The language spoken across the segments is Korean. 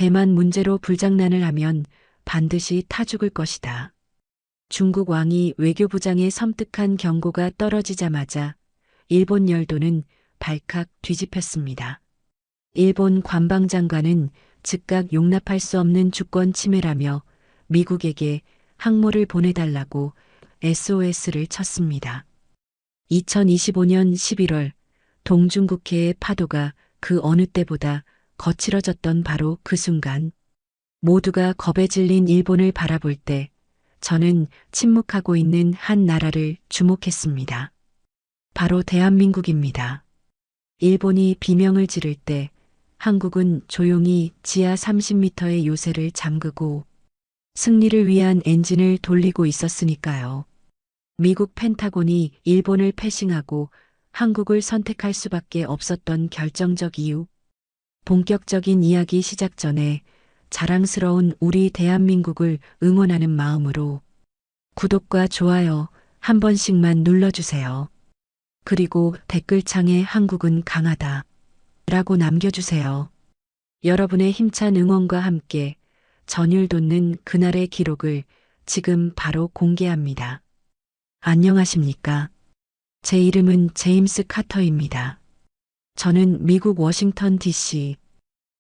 대만 문제로 불장난을 하면 반드시 타 죽을 것이다. 중국 왕이 외교부장의 섬뜩한 경고가 떨어지자마자 일본 열도는 발칵 뒤집혔습니다. 일본 관방장관은 즉각 용납할 수 없는 주권 침해라며 미국에게 항모를 보내달라고 SOS를 쳤습니다. 2025년 11월 동중국해의 파도가 그 어느 때보다 거칠어졌던 바로 그 순간 모두가 겁에 질린 일본을 바라볼 때 저는 침묵하고 있는 한 나라를 주목했습니다. 바로 대한민국입니다. 일본이 비명을 지를 때 한국은 조용히 지하 30m의 요새를 잠그고 승리를 위한 엔진을 돌리고 있었으니까요. 미국 펜타곤이 일본을 패싱하고 한국을 선택할 수밖에 없었던 결정적 이유. 본격적인 이야기 시작 전에 자랑스러운 우리 대한민국을 응원하는 마음으로 구독과 좋아요 한 번씩만 눌러주세요. 그리고 댓글창에 한국은 강하다 라고 남겨주세요. 여러분의 힘찬 응원과 함께 전율 돋는 그날의 기록을 지금 바로 공개합니다. 안녕하십니까? 제 이름은 제임스 카터입니다. 저는 미국 워싱턴 DC에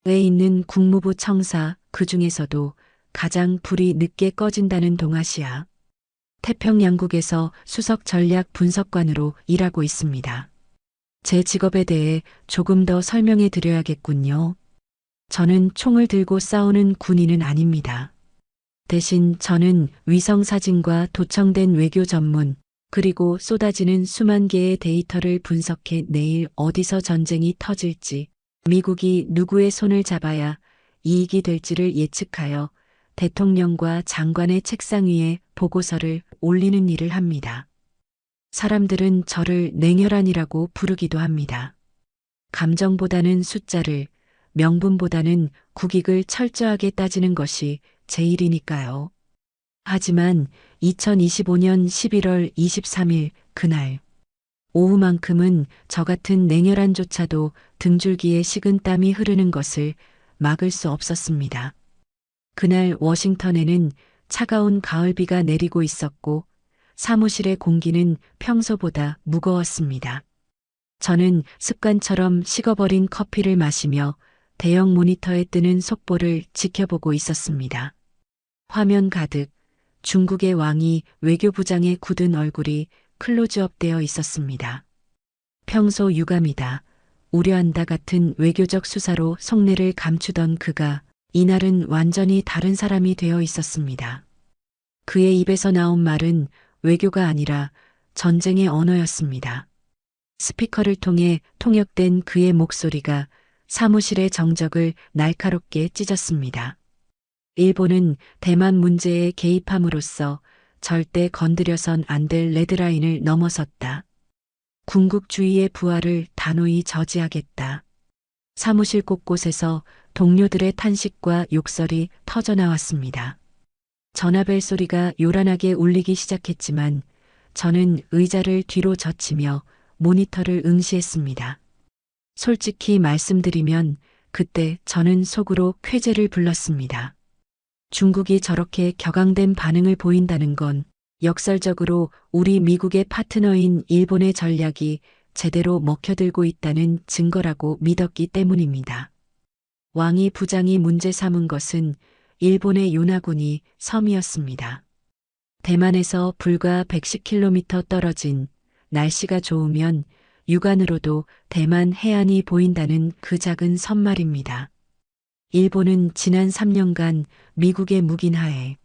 있는 국무부 청사, 그 중에서도 가장 불이 늦게 꺼진다는 동아시아 태평양국에서 수석 전략 분석관으로 일하고 있습니다. 제 직업에 대해 조금 더 설명해 드려야겠군요. 저는 총을 들고 싸우는 군인은 아닙니다. 대신 저는 위성사진과 도청된 외교 전문, 그리고 쏟아지는 수만 개의 데이터를 분석해 내일 어디서 전쟁이 터질지, 미국이 누구의 손을 잡아야 이익이 될지를 예측하여 대통령과 장관의 책상 위에 보고서를 올리는 일을 합니다. 사람들은 저를 냉혈한이라고 부르기도 합니다. 감정보다는 숫자를, 명분보다는 국익을 철저하게 따지는 것이 제 일이니까요. 하지만 2025년 11월 23일 그날 오후만큼은 저 같은 냉혈한조차도 등줄기에 식은 땀이 흐르는 것을 막을 수 없었습니다. 그날 워싱턴에는 차가운 가을비가 내리고 있었고 사무실의 공기는 평소보다 무거웠습니다. 저는 습관처럼 식어버린 커피를 마시며 대형 모니터에 뜨는 속보를 지켜보고 있었습니다. 화면 가득 중국의 왕이 외교부장의 굳은 얼굴이 클로즈업되어 있었습니다. 평소 유감이다, 우려한다 같은 외교적 수사로 속내를 감추던 그가 이날은 완전히 다른 사람이 되어 있었습니다. 그의 입에서 나온 말은 외교가 아니라 전쟁의 언어였습니다. 스피커를 통해 통역된 그의 목소리가 사무실의 정적을 날카롭게 찢었습니다. 일본은 대만 문제에 개입함으로써 절대 건드려선 안 될 레드라인을 넘어섰다. 군국주의의 부활을 단호히 저지하겠다. 사무실 곳곳에서 동료들의 탄식과 욕설이 터져나왔습니다. 전화벨 소리가 요란하게 울리기 시작했지만 저는 의자를 뒤로 젖히며 모니터를 응시했습니다. 솔직히 말씀드리면 그때 저는 속으로 쾌재를 불렀습니다. 중국이 저렇게 격앙된 반응을 보인다는 건 역설적으로 우리 미국의 파트너인 일본의 전략이 제대로 먹혀들고 있다는 증거라고 믿었기 때문입니다. 왕이 부장이 문제 삼은 것은 일본의 요나군이 섬이었습니다. 대만에서 불과 110km 떨어진, 날씨가 좋으면 육안으로도 대만 해안이 보인다는 그 작은 섬 말입니다. 일본은 지난 3년간 미국의 묵인하에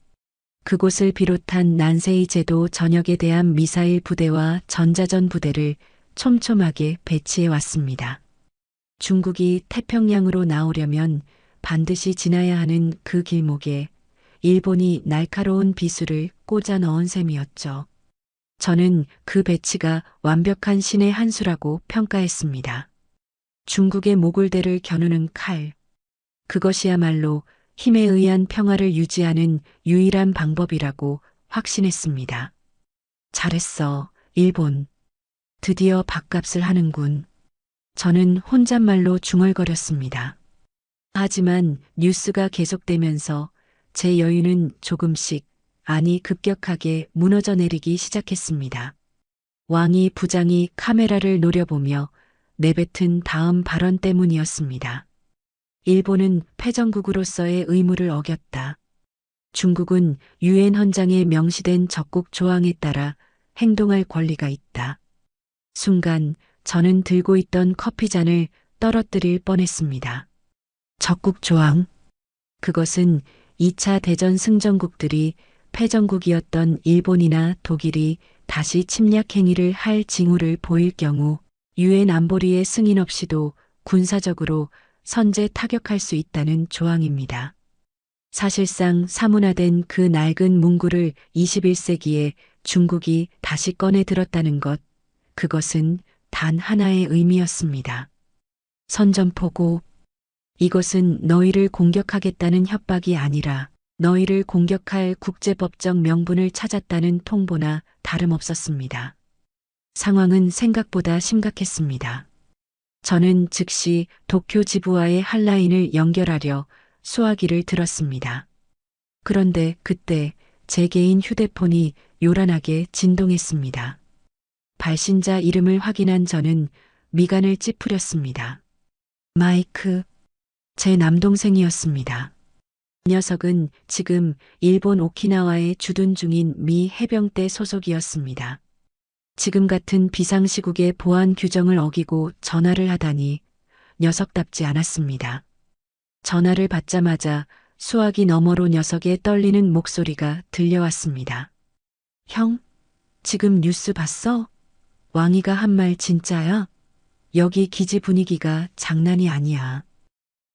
그곳을 비롯한 난세이 제도 전역에 대한 미사일 부대와 전자전 부대를 촘촘하게 배치해 왔습니다. 중국이 태평양으로 나오려면 반드시 지나야 하는 그 길목에 일본이 날카로운 비수를 꽂아 넣은 셈이었죠. 저는 그 배치가 완벽한 신의 한 수라고 평가했습니다. 중국의 모골대를 겨누는 칼. 그것이야말로 힘에 의한 평화를 유지하는 유일한 방법이라고 확신했습니다. 잘했어, 일본. 드디어 밥값을 하는군. 저는 혼잣말로 중얼거렸습니다. 하지만 뉴스가 계속되면서 제 여유는 조금씩, 아니 급격하게 무너져 내리기 시작했습니다. 왕이 부장이 카메라를 노려보며 내뱉은 다음 발언 때문이었습니다. 일본은 패전국으로서의 의무를 어겼다. 중국은 유엔 헌장에 명시된 적국 조항에 따라 행동할 권리가 있다. 순간 저는 들고 있던 커피잔을 떨어뜨릴 뻔했습니다. 적국 조항. 그것은 2차 대전 승전국들이 패전국이었던 일본이나 독일이 다시 침략 행위를 할 징후를 보일 경우 유엔 안보리의 승인 없이도 군사적으로 선제 타격할 수 있다는 조항입니다. 사실상 사문화된 그 낡은 문구를 21세기에 중국이 다시 꺼내 들었다는 것, 그것은 단 하나의 의미였습니다. 선전포고. 이것은 너희를 공격하겠다는 협박이 아니라 너희를 공격할 국제법적 명분을 찾았다는 통보나 다름없었습니다. 상황은 생각보다 심각했습니다. 저는 즉시 도쿄 지부와의 핫라인을 연결하려 수화기를 들었습니다. 그런데 그때 제 개인 휴대폰이 요란하게 진동했습니다. 발신자 이름을 확인한 저는 미간을 찌푸렸습니다. 마이크, 제 남동생이었습니다. 이 녀석은 지금 일본 오키나와에 주둔 중인 미 해병대 소속이었습니다. 지금 같은 비상시국의 보안 규정을 어기고 전화를 하다니 녀석답지 않았습니다. 전화를 받자마자 수화기 너머로 녀석의 떨리는 목소리가 들려왔습니다. 형, 지금 뉴스 봤어? 왕이가 한 말 진짜야? 여기 기지 분위기가 장난이 아니야.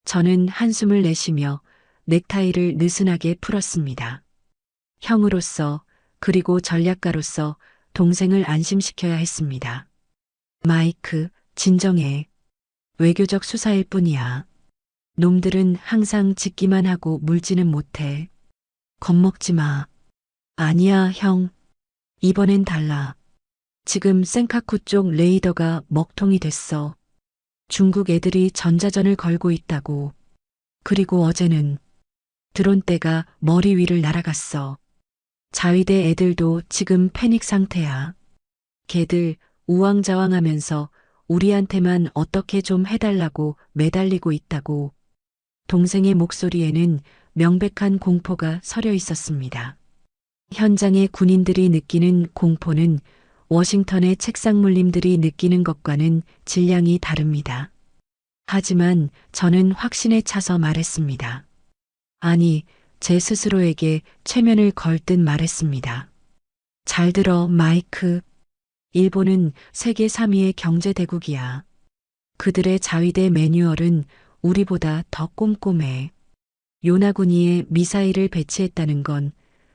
저는 한숨을 내쉬며 넥타이를 느슨하게 풀었습니다. 형으로서 그리고 전략가로서 동생을 안심시켜야 했습니다. 마이크, 진정해. 외교적 수사일 뿐이야. 놈들은 항상 짓기만 하고 물지는 못해. 겁먹지 마. 아니야, 형. 이번엔 달라. 지금 센카쿠 쪽 레이더가 먹통이 됐어. 중국 애들이 전자전을 걸고 있다고. 그리고 어제는 드론대가 머리 위를 날아갔어. 자위대 애들도 지금 패닉 상태야. 걔들 우왕좌왕하면서 우리한테만 어떻게 좀 해달라고 매달리고 있다고. 동생의 목소리에는 명백한 공포가 서려 있었습니다. 현장의 군인들이 느끼는 공포는 워싱턴의 책상물림들이 느끼는 것과는 질량이 다릅니다. 하지만 저는 확신에 차서 말했습니다. 아니, 제 스스로에게 최면을 걸 듯 말했습니다. 잘 들어, 마이크. 일본은 세계 3위의 경제대국이야. 그들의 자위대 매뉴얼은 우리보다 더 꼼꼼해. 요나구니에 미사일을 배치했다는 건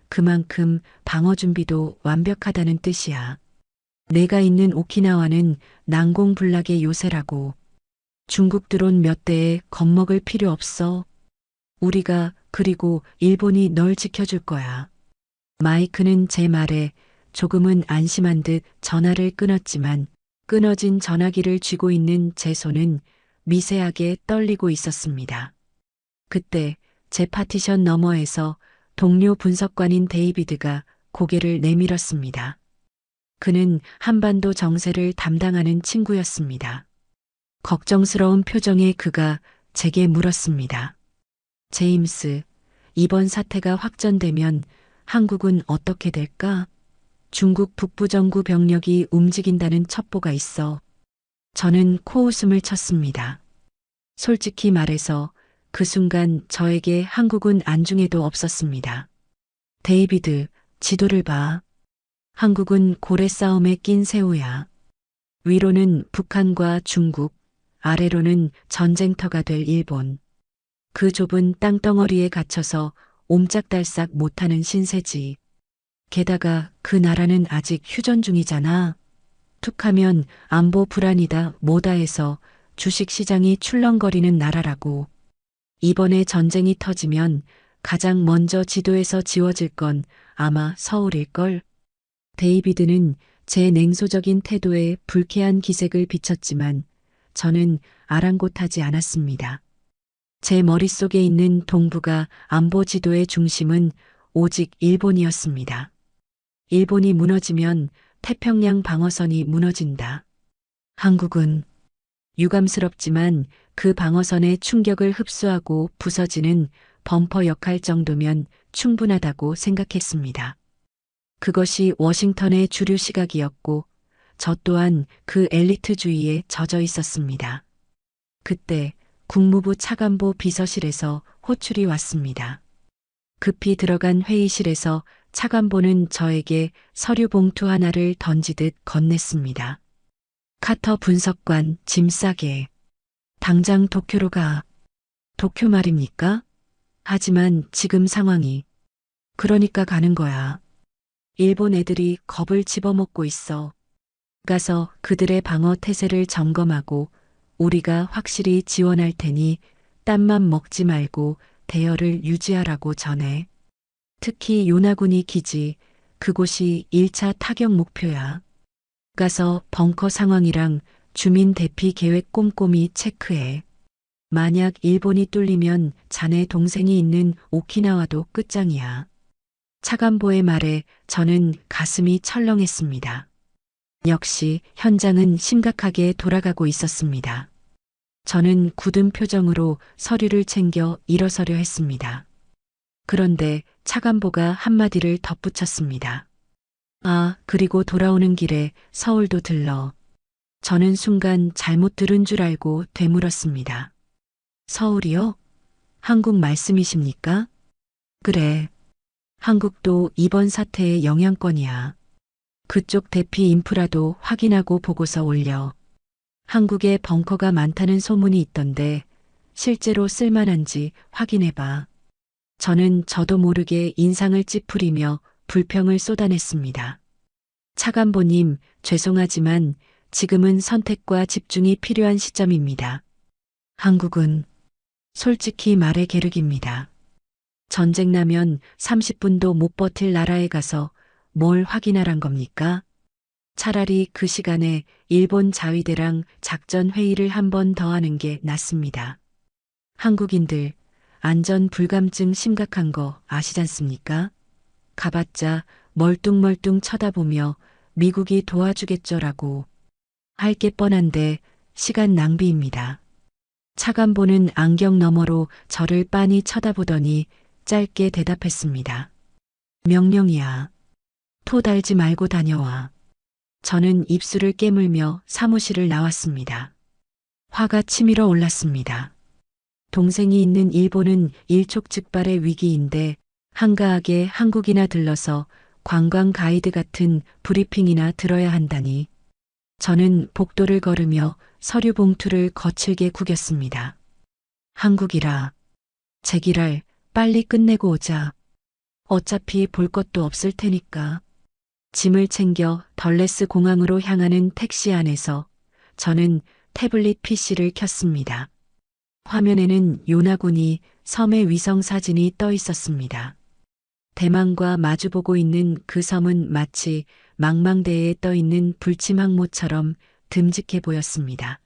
그만큼 방어 준비도 완벽하다는 뜻이야. 내가 있는 오키나와는 난공불락의 요새라고. 중국 드론 몇 대에 겁먹을 필요 없어. 우리가 그리고 일본이 널 지켜줄 거야. 마이크는 제 말에 조금은 안심한 듯 전화를 끊었지만 끊어진 전화기를 쥐고 있는 제 손은 미세하게 떨리고 있었습니다. 그때 제 파티션 너머에서 동료 분석관인 데이비드가 고개를 내밀었습니다. 그는 한반도 정세를 담당하는 친구였습니다. 걱정스러운 표정의 그가 제게 물었습니다. 제임스, 이번 사태가 확전되면 한국은 어떻게 될까? 중국 북부정구 병력이 움직인다는 첩보가 있어. 저는 코웃음을 쳤습니다. 솔직히 말해서 그 순간 저에게 한국은 안중에도 없었습니다. 데이비드, 지도를 봐. 한국은 고래 싸움에 낀 새우야. 위로는 북한과 중국, 아래로는 전쟁터가 될 일본. 그 좁은 땅덩어리에 갇혀서 옴짝달싹 못하는 신세지. 게다가 그 나라는 아직 휴전 중이잖아. 툭하면 안보 불안이다 뭐다 해서 주식시장이 출렁거리는 나라라고. 이번에 전쟁이 터지면 가장 먼저 지도에서 지워질 건 아마 서울일걸. 데이비드는 제 냉소적인 태도에 불쾌한 기색을 비쳤지만 저는 아랑곳하지 않았습니다. 제 머릿속에 있는 동북아 안보 지도의 중심은 오직 일본이었습니다. 일본이 무너지면 태평양 방어선이 무너진다. 한국은 유감스럽지만 그 방어선의 충격을 흡수하고 부서지는 범퍼 역할 정도면 충분하다고 생각했습니다. 그것이 워싱턴의 주류 시각이었고 저 또한 그 엘리트주의에 젖어 있었습니다. 그때 국무부 차관보 비서실에서 호출이 왔습니다. 급히 들어간 회의실에서 차관보는 저에게 서류 봉투 하나를 던지듯 건넸습니다. 카터 분석관 짐 싸게. 당장 도쿄로 가. 도쿄 말입니까? 하지만 지금 상황이. 그러니까 가는 거야. 일본 애들이 겁을 집어먹고 있어. 가서 그들의 방어 태세를 점검하고 우리가 확실히 지원할 테니 땀만 먹지 말고 대열을 유지하라고 전해. 특히 요나구니 기지, 그곳이 1차 타격 목표야. 가서 벙커 상황이랑 주민 대피 계획 꼼꼼히 체크해. 만약 일본이 뚫리면 자네 동생이 있는 오키나와도 끝장이야. 차관보의 말에 저는 가슴이 철렁했습니다. 역시 현장은 심각하게 돌아가고 있었습니다. 저는 굳은 표정으로 서류를 챙겨 일어서려 했습니다. 그런데 차관보가 한마디를 덧붙였습니다. 아, 그리고 돌아오는 길에 서울도 들러. 저는 순간 잘못 들은 줄 알고 되물었습니다. 서울이요? 한국 말씀이십니까? 그래. 한국도 이번 사태의 영향권이야. 그쪽 대피 인프라도 확인하고 보고서 올려. 한국에 벙커가 많다는 소문이 있던데 실제로 쓸만한지 확인해봐. 저는 저도 모르게 인상을 찌푸리며 불평을 쏟아냈습니다. 차관보님, 죄송하지만 지금은 선택과 집중이 필요한 시점입니다. 한국은 솔직히 말해 계륵입니다. 전쟁 나면 30분도 못 버틸 나라에 가서 뭘 확인하란 겁니까? 차라리 그 시간에 일본 자위대랑 작전 회의를 한 번 더 하는 게 낫습니다. 한국인들 안전 불감증 심각한 거 아시잖습니까? 가봤자 멀뚱멀뚱 쳐다보며 미국이 도와주겠죠라고 할 게 뻔한데 시간 낭비입니다. 차관보는 안경 너머로 저를 빤히 쳐다보더니 짧게 대답했습니다. 명령이야. 토 달지 말고 다녀와. 저는 입술을 깨물며 사무실을 나왔습니다. 화가 치밀어 올랐습니다. 동생이 있는 일본은 일촉즉발의 위기인데 한가하게 한국이나 들러서 관광 가이드 같은 브리핑이나 들어야 한다니. 저는 복도를 걸으며 서류 봉투를 거칠게 구겼습니다. 한국이라. 제기랄, 빨리 끝내고 오자. 어차피 볼 것도 없을 테니까. 짐을 챙겨 덜레스 공항으로 향하는 택시 안에서 저는 태블릿 PC를 켰습니다. 화면에는 요나군이 섬의 위성 사진이 떠 있었습니다. 대만과 마주보고 있는 그 섬은 마치 망망대해에 떠 있는 불침 항모처럼 듬직해 보였습니다.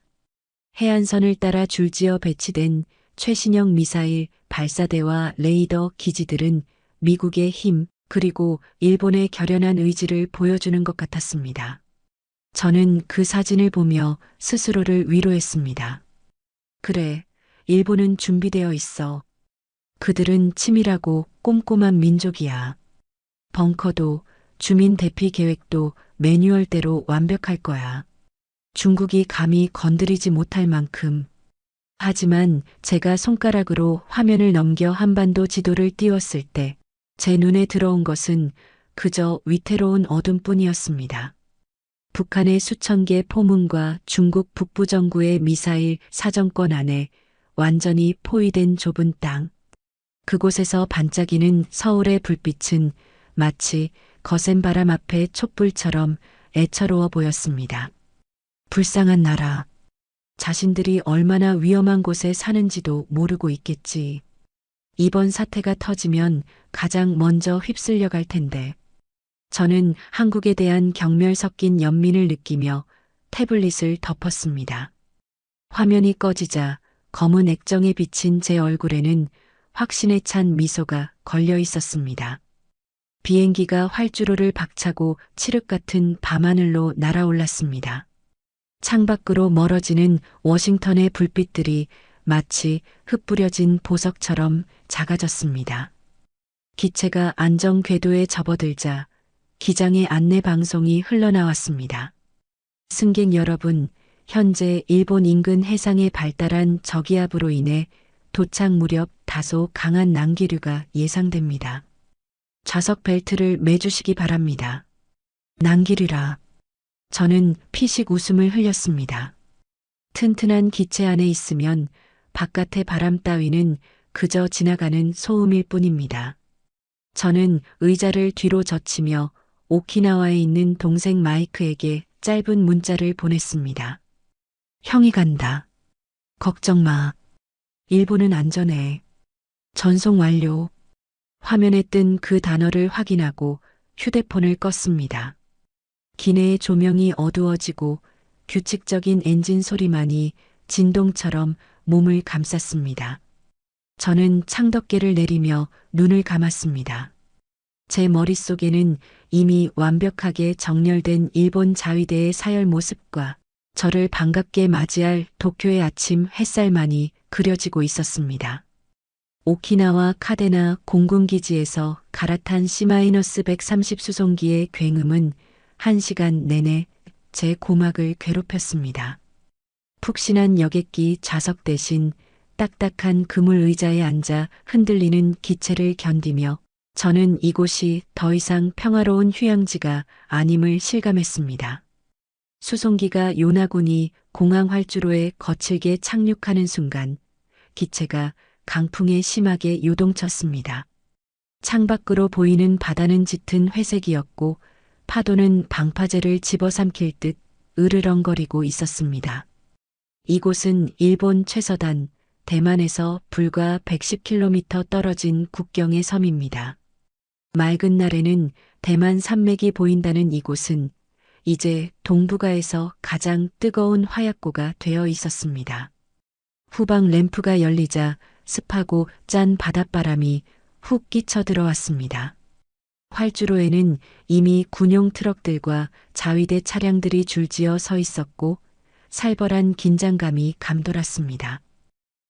해안선을 따라 줄지어 배치된 최신형 미사일 발사대와 레이더 기지들은 미국의 힘 그리고 일본의 결연한 의지를 보여주는 것 같았습니다. 저는 그 사진을 보며 스스로를 위로했습니다. 그래, 일본은 준비되어 있어. 그들은 치밀하고 꼼꼼한 민족이야. 벙커도 주민 대피 계획도 매뉴얼대로 완벽할 거야. 중국이 감히 건드리지 못할 만큼. 하지만 제가 손가락으로 화면을 넘겨 한반도 지도를 띄웠을 때 제 눈에 들어온 것은 그저 위태로운 어둠뿐이었습니다. 북한의 수천 개 포문과 중국 북부 정구의 미사일 사정권 안에 완전히 포위된 좁은 땅. 그곳에서 반짝이는 서울의 불빛은 마치 거센 바람 앞에 촛불처럼 애처로워 보였습니다. 불쌍한 나라. 자신들이 얼마나 위험한 곳에 사는지도 모르고 있겠지. 이번 사태가 터지면 가장 먼저 휩쓸려 갈 텐데. 저는 한국에 대한 경멸 섞인 연민을 느끼며 태블릿을 덮었습니다. 화면이 꺼지자 검은 액정에 비친 제 얼굴에는 확신에 찬 미소가 걸려 있었습니다. 비행기가 활주로를 박차고 칠흑 같은 밤하늘로 날아올랐습니다. 창밖으로 멀어지는 워싱턴의 불빛들이 마치 흩뿌려진 보석처럼 작아졌습니다. 기체가 안정 궤도에 접어들자 기장의 안내 방송이 흘러나왔습니다. 승객 여러분, 현재 일본 인근 해상에 발달한 저기압으로 인해 도착 무렵 다소 강한 난기류가 예상됩니다. 좌석 벨트를 매주시기 바랍니다. 난기류라. 저는 피식 웃음을 흘렸습니다. 튼튼한 기체 안에 있으면 바깥의 바람 따위는 그저 지나가는 소음일 뿐입니다. 저는 의자를 뒤로 젖히며 오키나와에 있는 동생 마이크에게 짧은 문자를 보냈습니다. 형이 간다. 걱정 마. 일본은 안전해. 전송 완료. 화면에 뜬 그 단어를 확인하고 휴대폰을 껐습니다. 기내의 조명이 어두워지고 규칙적인 엔진 소리만이 진동처럼 몸을 감쌌습니다. 저는 창밖에를 내리며 눈을 감았습니다. 제 머릿속에는 이미 완벽하게 정렬된 일본 자위대의 사열 모습과 저를 반갑게 맞이할 도쿄의 아침 햇살만이 그려지고 있었습니다. 오키나와 카데나 공군기지에서 갈아탄 C-130 수송기의 굉음은 1시간 내내 제 고막을 괴롭혔습니다. 푹신한 여객기 좌석 대신 딱딱한 그물 의자에 앉아 흔들리는 기체를 견디며 저는 이곳이 더 이상 평화로운 휴양지가 아님을 실감했습니다. 수송기가 요나군이 공항 활주로에 거칠게 착륙하는 순간 기체가 강풍에 심하게 요동쳤습니다. 창밖으로 보이는 바다는 짙은 회색이었고 파도는 방파제를 집어삼킬 듯 으르렁거리고 있었습니다. 이곳은 일본 최서단 대만에서 불과 110km 떨어진 국경의 섬입니다. 맑은 날에는 대만 산맥이 보인다는 이곳은 이제 동북아에서 가장 뜨거운 화약고가 되어 있었습니다. 후방 램프가 열리자 습하고 짠 바닷바람이 훅 끼쳐 들어왔습니다. 활주로에는 이미 군용 트럭들과 자위대 차량들이 줄지어 서 있었고 살벌한 긴장감이 감돌았습니다.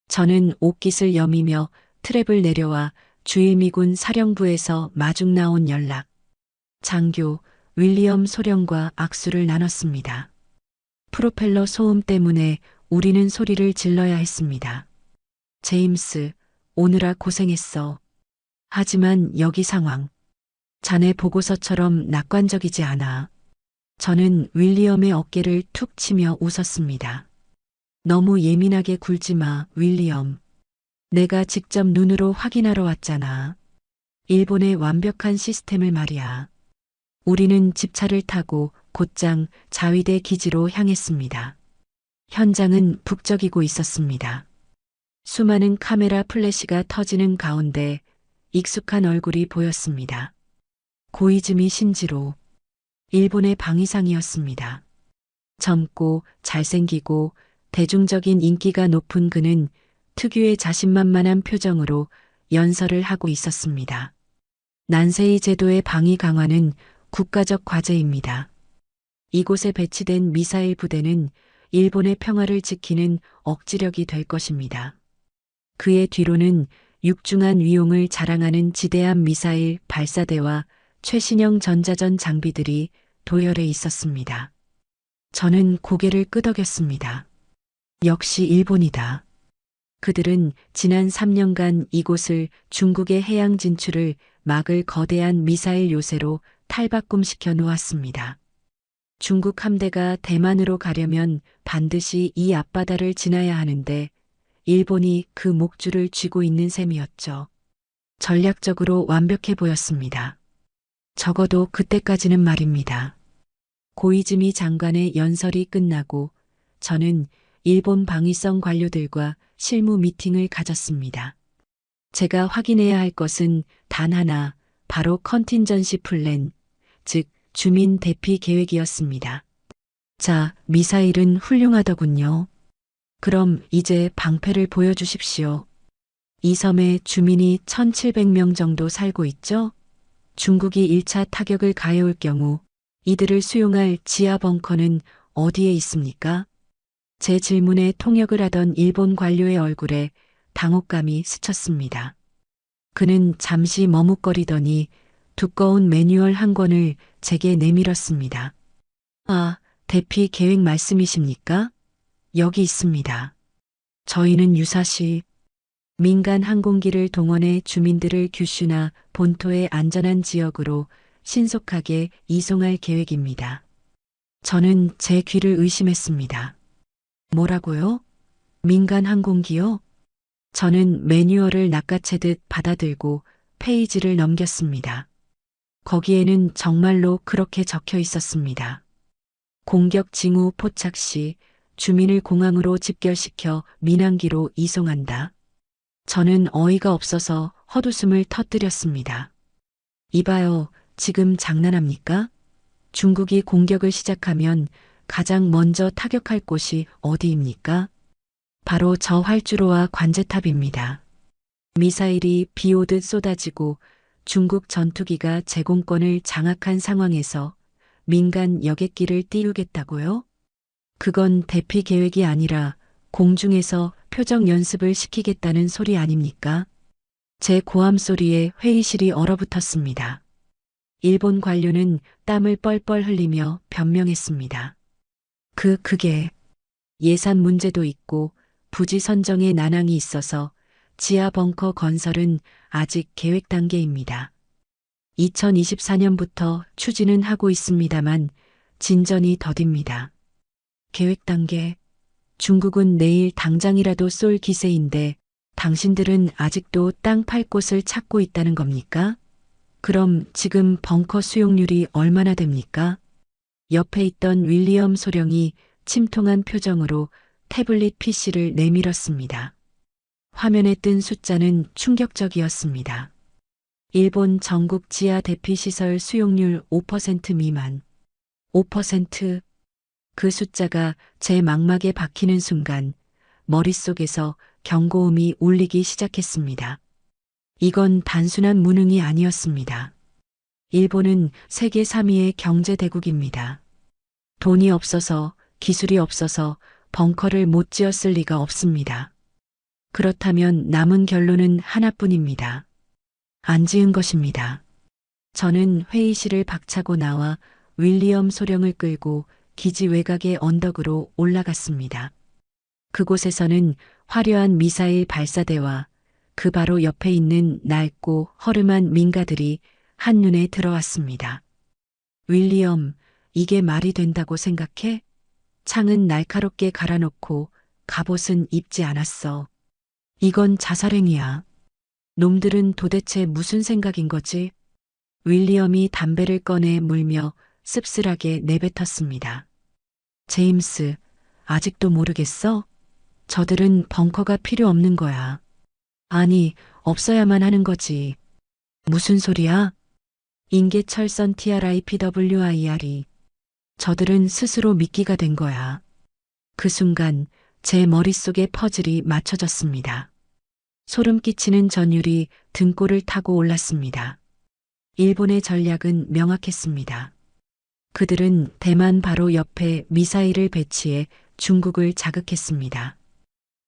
저는 옷깃을 여미며 트랩을 내려와 주일미군 사령부에서 마중 나온 연락, 장교 윌리엄 소령과 악수를 나눴습니다. 프로펠러 소음 때문에 우리는 소리를 질러야 했습니다. 제임스, 오느라 고생했어. 하지만 여기 상황. 자네 보고서처럼 낙관적이지 않아. 저는 윌리엄의 어깨를 툭 치며 웃었습니다. 너무 예민하게 굴지 마, 윌리엄. 내가 직접 눈으로 확인하러 왔잖아. 일본의 완벽한 시스템을 말이야. 우리는 집차를 타고 곧장 자위대 기지로 향했습니다. 현장은 북적이고 있었습니다. 수많은 카메라 플래시가 터지는 가운데 익숙한 얼굴이 보였습니다. 고이즈미 신지로, 일본의 방위상이었습니다. 젊고 잘생기고 대중적인 인기가 높은 그는 특유의 자신만만한 표정으로 연설을 하고 있었습니다. 난세이 제도의 방위 강화는 국가적 과제입니다. 이곳에 배치된 미사일 부대는 일본의 평화를 지키는 억지력이 될 것입니다. 그의 뒤로는 육중한 위용을 자랑하는 지대함 미사일 발사대와 최신형 전자전 장비들이 도열해 있었습니다. 저는 고개를 끄덕였습니다. 역시 일본이다. 그들은 지난 3년간 이곳을 중국의 해양 진출을 막을 거대한 미사일 요새로 탈바꿈시켜 놓았습니다. 중국 함대가 대만으로 가려면 반드시 이 앞바다를 지나야 하는데 일본이 그 목줄을 쥐고 있는 셈이었죠. 전략적으로 완벽해 보였습니다. 적어도 그때까지는 말입니다. 고이즈미 장관의 연설이 끝나고 저는 일본 방위성 관료들과 실무 미팅을 가졌습니다. 제가 확인해야 할 것은 단 하나, 바로 컨틴전시 플랜, 즉 주민 대피 계획이었습니다. 자, 미사일은 훌륭하더군요. 그럼 이제 방패를 보여주십시오. 이 섬에 주민이 1,700명 정도 살고 있죠? 중국이 1차 타격을 가해올 경우 이들을 수용할 지하 벙커는 어디에 있습니까? 제 질문에 통역을 하던 일본 관료의 얼굴에 당혹감이 스쳤습니다. 그는 잠시 머뭇거리더니 두꺼운 매뉴얼 한 권을 제게 내밀었습니다. 아, 대피 계획 말씀이십니까? 여기 있습니다. 저희는 유사시 민간 항공기를 동원해 주민들을 규슈나 본토의 안전한 지역으로 신속하게 이송할 계획입니다. 저는 제 귀를 의심했습니다. 뭐라고요? 민간 항공기요? 저는 매뉴얼을 낚아채듯 받아들고 페이지를 넘겼습니다. 거기에는 정말로 그렇게 적혀 있었습니다. 공격 징후 포착 시 주민을 공항으로 집결시켜 민항기로 이송한다. 저는 어이가 없어서 헛웃음을 터뜨렸습니다. 이봐요, 지금 장난합니까? 중국이 공격을 시작하면 가장 먼저 타격할 곳이 어디입니까? 바로 저 활주로와 관제탑입니다. 미사일이 비 오듯 쏟아지고 중국 전투기가 제공권을 장악한 상황에서 민간 여객기를 띄우겠다고요? 그건 대피 계획이 아니라 공중에서 표적 연습을 시키겠다는 소리 아닙니까? 제 고함 소리에 회의실이 얼어붙었습니다. 일본 관료는 땀을 뻘뻘 흘리며 변명했습니다. 그게 예산 문제도 있고 부지 선정에 난항이 있어서 지하 벙커 건설은 아직 계획 단계입니다. 2024년부터 추진은 하고 있습니다만 진전이 더딥니다. 계획 단계. 중국은 내일 당장이라도 쏠 기세인데 당신들은 아직도 땅 팔 곳을 찾고 있다는 겁니까? 그럼 지금 벙커 수용률이 얼마나 됩니까? 옆에 있던 윌리엄 소령이 침통한 표정으로 태블릿 PC를 내밀었습니다. 화면에 뜬 숫자는 충격적이었습니다. 일본 전국 지하 대피 시설 수용률 5% 미만. 5%. 그 숫자가 제 망막에 박히는 순간 머릿속에서 경고음이 울리기 시작했습니다. 이건 단순한 무능이 아니었습니다. 일본은 세계 3위의 경제 대국입니다. 돈이 없어서, 기술이 없어서 벙커를 못 지었을 리가 없습니다. 그렇다면 남은 결론은 하나뿐입니다. 안 지은 것입니다. 저는 회의실을 박차고 나와 윌리엄 소령을 끌고 기지 외곽의 언덕으로 올라갔습니다. 그곳에서는 화려한 미사일 발사대와 그 바로 옆에 있는 낡고 허름한 민가들이 한눈에 들어왔습니다. 윌리엄, 이게 말이 된다고 생각해? 창은 날카롭게 갈아놓고 갑옷은 입지 않았어. 이건 자살행위야. 놈들은 도대체 무슨 생각인 거지? 윌리엄이 담배를 꺼내 물며 씁쓸하게 내뱉었습니다. 제임스, 아직도 모르겠어? 저들은 벙커가 필요 없는 거야. 아니, 없어야만 하는 거지. 무슨 소리야? 인계철선 TRIPWIR이. 저들은 스스로 미끼가 된 거야. 그 순간 제 머릿속의 퍼즐이 맞춰졌습니다. 소름 끼치는 전율이 등골을 타고 올랐습니다. 일본의 전략은 명확했습니다. 그들은 대만 바로 옆에 미사일을 배치해 중국을 자극했습니다.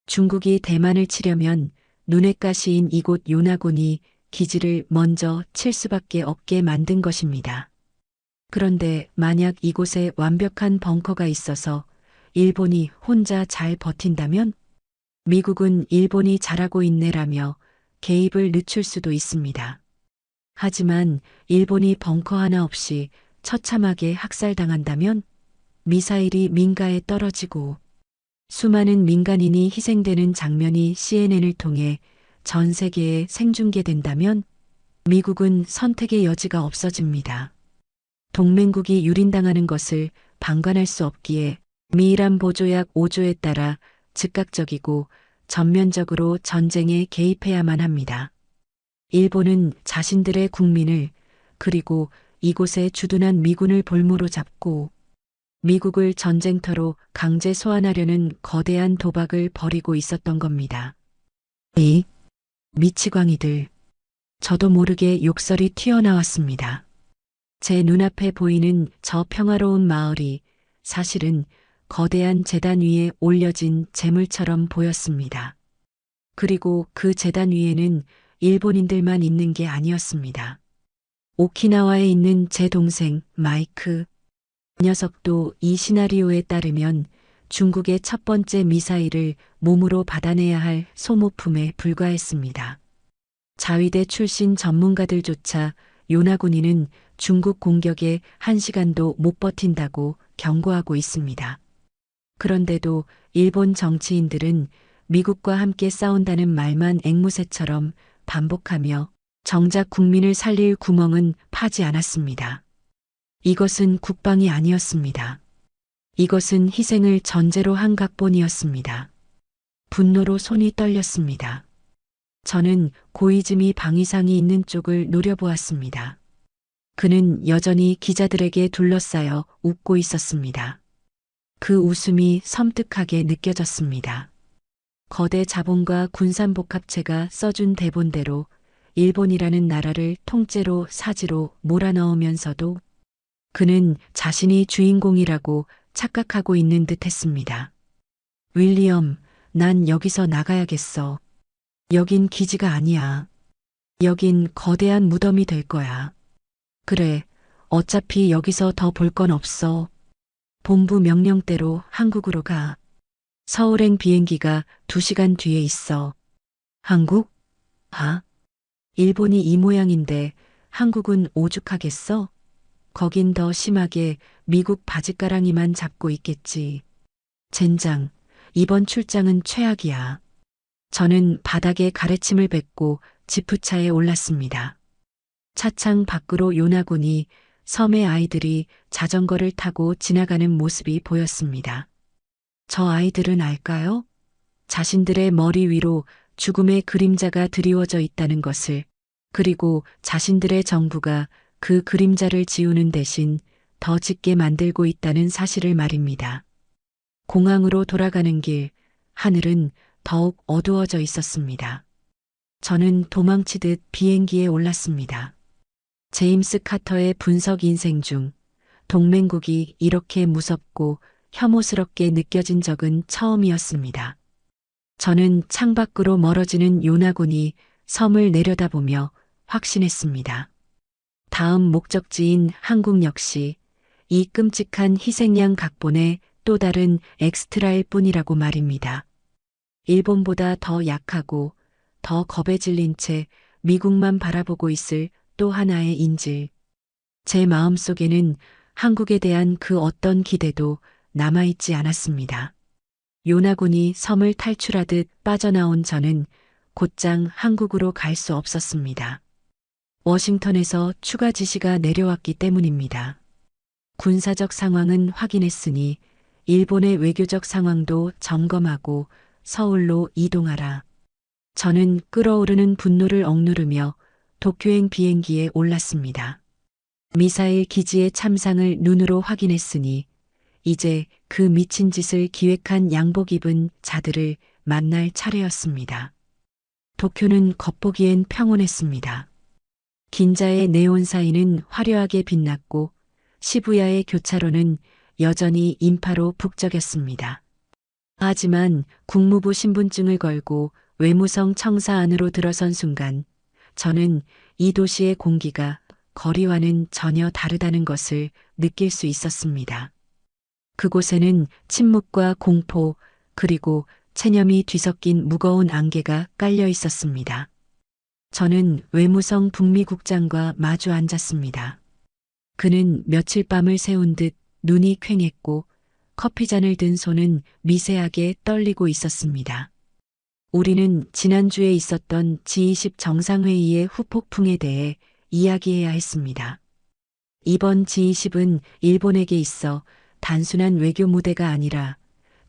중국이 대만을 치려면 눈엣 가시인 이곳 요나곤이 기지를 먼저 칠 수밖에 없게 만든 것입니다. 그런데 만약 이곳에 완벽한 벙커가 있어서 일본이 혼자 잘 버틴다면 미국은 일본이 잘하고 있네라며 개입을 늦출 수도 있습니다. 하지만 일본이 벙커 하나 없이 처참하게 학살당한다면 미사일이 민가에 떨어지고 수많은 민간인이 희생되는 장면이 CNN을 통해 전 세계에 생중계된다면 미국은 선택의 여지가 없어집니다. 동맹국이 유린당하는 것을 방관할 수 없기에 미이란 보조약 5조에 따라 즉각적이고 전면적으로 전쟁에 개입해야만 합니다. 일본은 자신들의 국민을 그리고 이곳에 주둔한 미군을 볼모로 잡고 미국을 전쟁터로 강제 소환하려는 거대한 도박을 벌이고 있었던 겁니다. 이 미치광이들. 저도 모르게 욕설이 튀어나왔습니다. 제 눈앞에 보이는 저 평화로운 마을이 사실은 거대한 재단 위에 올려진 재물처럼 보였습니다. 그리고 그 재단 위에는 일본인들만 있는 게 아니었습니다. 오키나와에 있는 제 동생 마이크 녀석도 이 시나리오에 따르면 중국의 첫 번째 미사일을 몸으로 받아내야 할 소모품에 불과했습니다. 자위대 출신 전문가들조차 요나군이는 중국 공격에 1시간도 못 버틴다고 경고하고 있습니다. 그런데도 일본 정치인들은 미국과 함께 싸운다는 말만 앵무새처럼 반복하며 정작 국민을 살릴 구멍은 파지 않았습니다. 이것은 국방이 아니었습니다. 이것은 희생을 전제로 한 각본이었습니다. 분노로 손이 떨렸습니다. 저는 고이즈미 방위상이 있는 쪽을 노려보았습니다. 그는 여전히 기자들에게 둘러싸여 웃고 있었습니다. 그 웃음이 섬뜩하게 느껴졌습니다. 거대 자본과 군산복합체가 써준 대본대로 일본이라는 나라를 통째로 사지로 몰아넣으면서도 그는 자신이 주인공이라고 착각하고 있는 듯 했습니다. 윌리엄, 난 여기서 나가야겠어. 여긴 기지가 아니야. 여긴 거대한 무덤이 될 거야. 그래, 어차피 여기서 더 볼 건 없어. 본부 명령대로 한국으로 가. 서울행 비행기가 2시간 뒤에 있어. 한국? 아? 일본이 이 모양인데 한국은 오죽하겠어? 거긴 더 심하게 미국 바짓가랑이만 잡고 있겠지. 젠장, 이번 출장은 최악이야. 저는 바닥에 가래침을 뱉고 지프차에 올랐습니다. 차창 밖으로 요나군이 섬의 아이들이 자전거를 타고 지나가는 모습이 보였습니다. 저 아이들은 알까요? 자신들의 머리 위로 죽음의 그림자가 드리워져 있다는 것을, 그리고 자신들의 정부가 그 그림자를 지우는 대신 더 짙게 만들고 있다는 사실을 말입니다. 공항으로 돌아가는 길, 하늘은 더욱 어두워져 있었습니다. 저는 도망치듯 비행기에 올랐습니다. 제임스 카터의 분석 인생 중 동맹국이 이렇게 무섭고 혐오스럽게 느껴진 적은 처음이었습니다. 저는 창밖으로 멀어지는 요나군이 섬을 내려다보며 확신했습니다. 다음 목적지인 한국 역시 이 끔찍한 희생양 각본의 또 다른 엑스트라일 뿐이라고 말입니다. 일본보다 더 약하고 더 겁에 질린 채 미국만 바라보고 있을 또 하나의 인질. 제 마음속에는 한국에 대한 그 어떤 기대도 남아있지 않았습니다. 요나군이 섬을 탈출하듯 빠져나온 저는 곧장 한국으로 갈 수 없었습니다. 워싱턴에서 추가 지시가 내려왔기 때문입니다. 군사적 상황은 확인했으니 일본의 외교적 상황도 점검하고 서울로 이동하라. 저는 끓어오르는 분노를 억누르며 도쿄행 비행기에 올랐습니다. 미사일 기지의 참상을 눈으로 확인했으니 이제 그 미친 짓을 기획한 양복 입은 자들을 만날 차례였습니다. 도쿄는 겉보기엔 평온했습니다. 긴자의 네온사인은 화려하게 빛났고 시부야의 교차로는 여전히 인파로 북적였습니다. 하지만 국무부 신분증을 걸고 외무성 청사 안으로 들어선 순간 저는 이 도시의 공기가 거리와는 전혀 다르다는 것을 느낄 수 있었습니다. 그곳에는 침묵과 공포 그리고 체념이 뒤섞인 무거운 안개가 깔려 있었습니다. 저는 외무성 북미국장과 마주 앉았습니다. 그는 며칠 밤을 새운 듯 눈이 퀭했고 커피잔을 든 손은 미세하게 떨리고 있었습니다. 우리는 지난주에 있었던 G20 정상회의의 후폭풍에 대해 이야기해야 했습니다. 이번 G20은 일본에게 있어 단순한 외교 무대가 아니라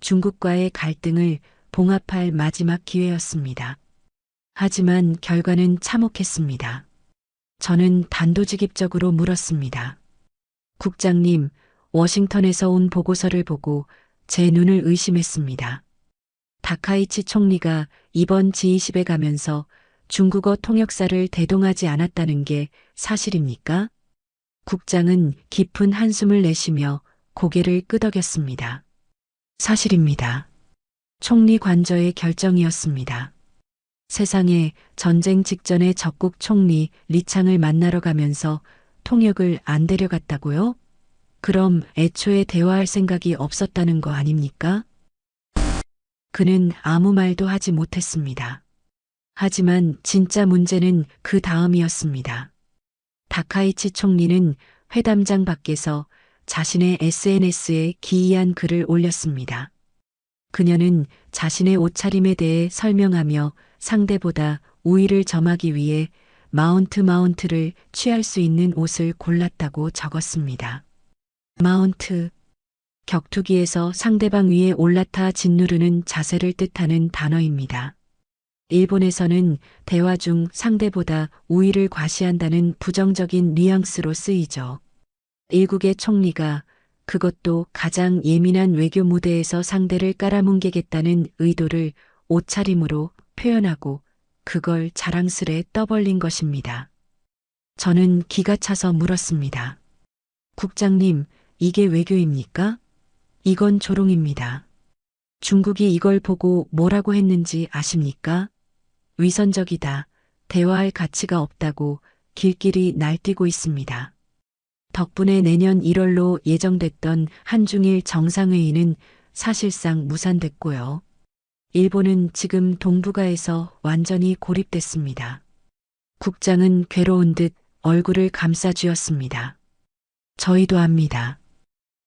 중국과의 갈등을 봉합할 마지막 기회였습니다. 하지만 결과는 참혹했습니다. 저는 단도직입적으로 물었습니다. 국장님, 워싱턴에서 온 보고서를 보고 제 눈을 의심했습니다. 다카이치 총리가 이번 G20에 가면서 중국어 통역사를 대동하지 않았다는 게 사실입니까? 국장은 깊은 한숨을 내쉬며 고개를 끄덕였습니다. 사실입니다. 총리 관저의 결정이었습니다. 세상에 전쟁 직전에 적국 총리 리창을 만나러 가면서 통역을 안 데려갔다고요? 그럼 애초에 대화할 생각이 없었다는 거 아닙니까? 그는 아무 말도 하지 못했습니다. 하지만 진짜 문제는 그 다음이었습니다. 다카이치 총리는 회담장 밖에서 자신의 SNS에 기이한 글을 올렸습니다. 그녀는 자신의 옷차림에 대해 설명하며 상대보다 우위를 점하기 위해 마운트를 취할 수 있는 옷을 골랐다고 적었습니다. 마운트, 격투기에서 상대방 위에 올라타 짓누르는 자세를 뜻하는 단어입니다. 일본에서는 대화 중 상대보다 우위를 과시한다는 부정적인 뉘앙스로 쓰이죠. 일국의 총리가 그것도 가장 예민한 외교 무대에서 상대를 깔아뭉개겠다는 의도를 옷차림으로 표현하고 그걸 자랑스레 떠벌린 것입니다. 저는 기가 차서 물었습니다. 국장님, 이게 외교입니까? 이건 조롱입니다. 중국이 이걸 보고 뭐라고 했는지 아십니까? 위선적이다. 대화할 가치가 없다고 길길이 날뛰고 있습니다. 덕분에 내년 1월로 예정됐던 한중일 정상회의는 사실상 무산됐고요. 일본은 지금 동북아에서 완전히 고립됐습니다. 국장은 괴로운 듯 얼굴을 감싸 쥐었습니다. 저희도 압니다.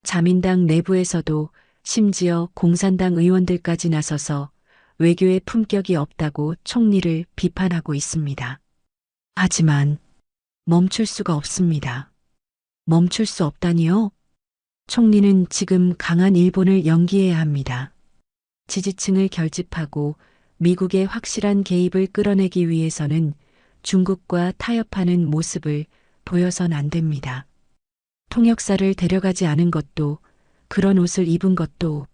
자민당 내부에서도 심지어 공산당 의원들까지 나서서 외교에 품격이 없다고 총리를 비판하고 있습니다. 하지만 멈출 수가 없습니다. 멈출 수 없다니요? 총리는 지금 강한 일본을 연기해야 합니다. 지지층을 결집하고 미국의 확실한 개입을 끌어내기 위해서는 중국과 타협하는 모습을 보여선 안 됩니다. 통역사를 데려가지 않은 것도 그런 옷을 입은 것도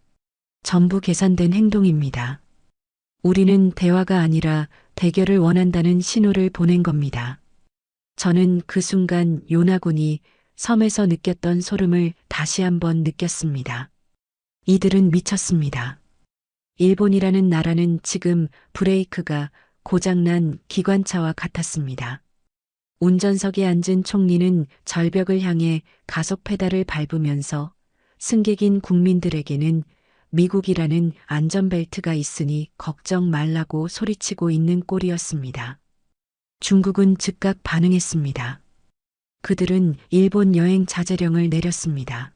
전부 계산된 행동입니다. 우리는 대화가 아니라 대결을 원한다는 신호를 보낸 겁니다. 저는 그 순간 요나군이 섬에서 느꼈던 소름을 다시 한번 느꼈습니다. 이들은 미쳤습니다. 일본이라는 나라는 지금 브레이크가 고장난 기관차와 같았습니다. 운전석에 앉은 총리는 절벽을 향해 가속 페달을 밟으면서 승객인 국민들에게는 미국이라는 안전벨트가 있으니 걱정 말라고 소리치고 있는 꼴이었습니다. 중국은 즉각 반응했습니다. 그들은 일본 여행 자제령을 내렸습니다.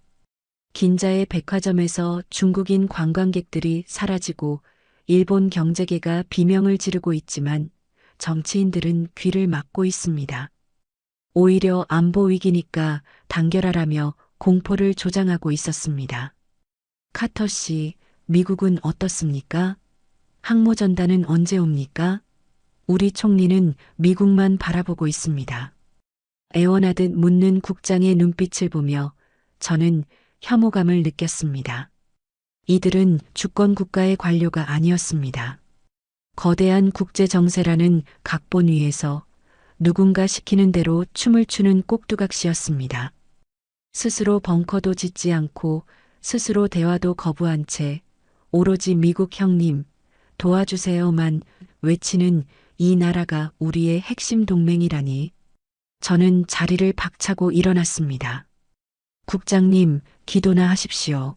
긴자의 백화점에서 중국인 관광객들이 사라지고 일본 경제계가 비명을 지르고 있지만 정치인들은 귀를 막고 있습니다. 오히려 안보 위기니까 단결하라며 공포를 조장하고 있었습니다. 카터 씨, 미국은 어떻습니까? 항모전단은 언제 옵니까? 우리 총리는 미국만 바라보고 있습니다. 애원하듯 묻는 국장의 눈빛을 보며 저는 혐오감을 느꼈습니다. 이들은 주권 국가의 관료가 아니었습니다. 거대한 국제 정세라는 각본 위에서 누군가 시키는 대로 춤을 추는 꼭두각시였습니다. 스스로 벙커도 짓지 않고 스스로 대화도 거부한 채 오로지 미국 형님 도와주세요만 외치는 이 나라가 우리의 핵심 동맹이라니. 저는 자리를 박차고 일어났습니다. 국장님, 기도나 하십시오.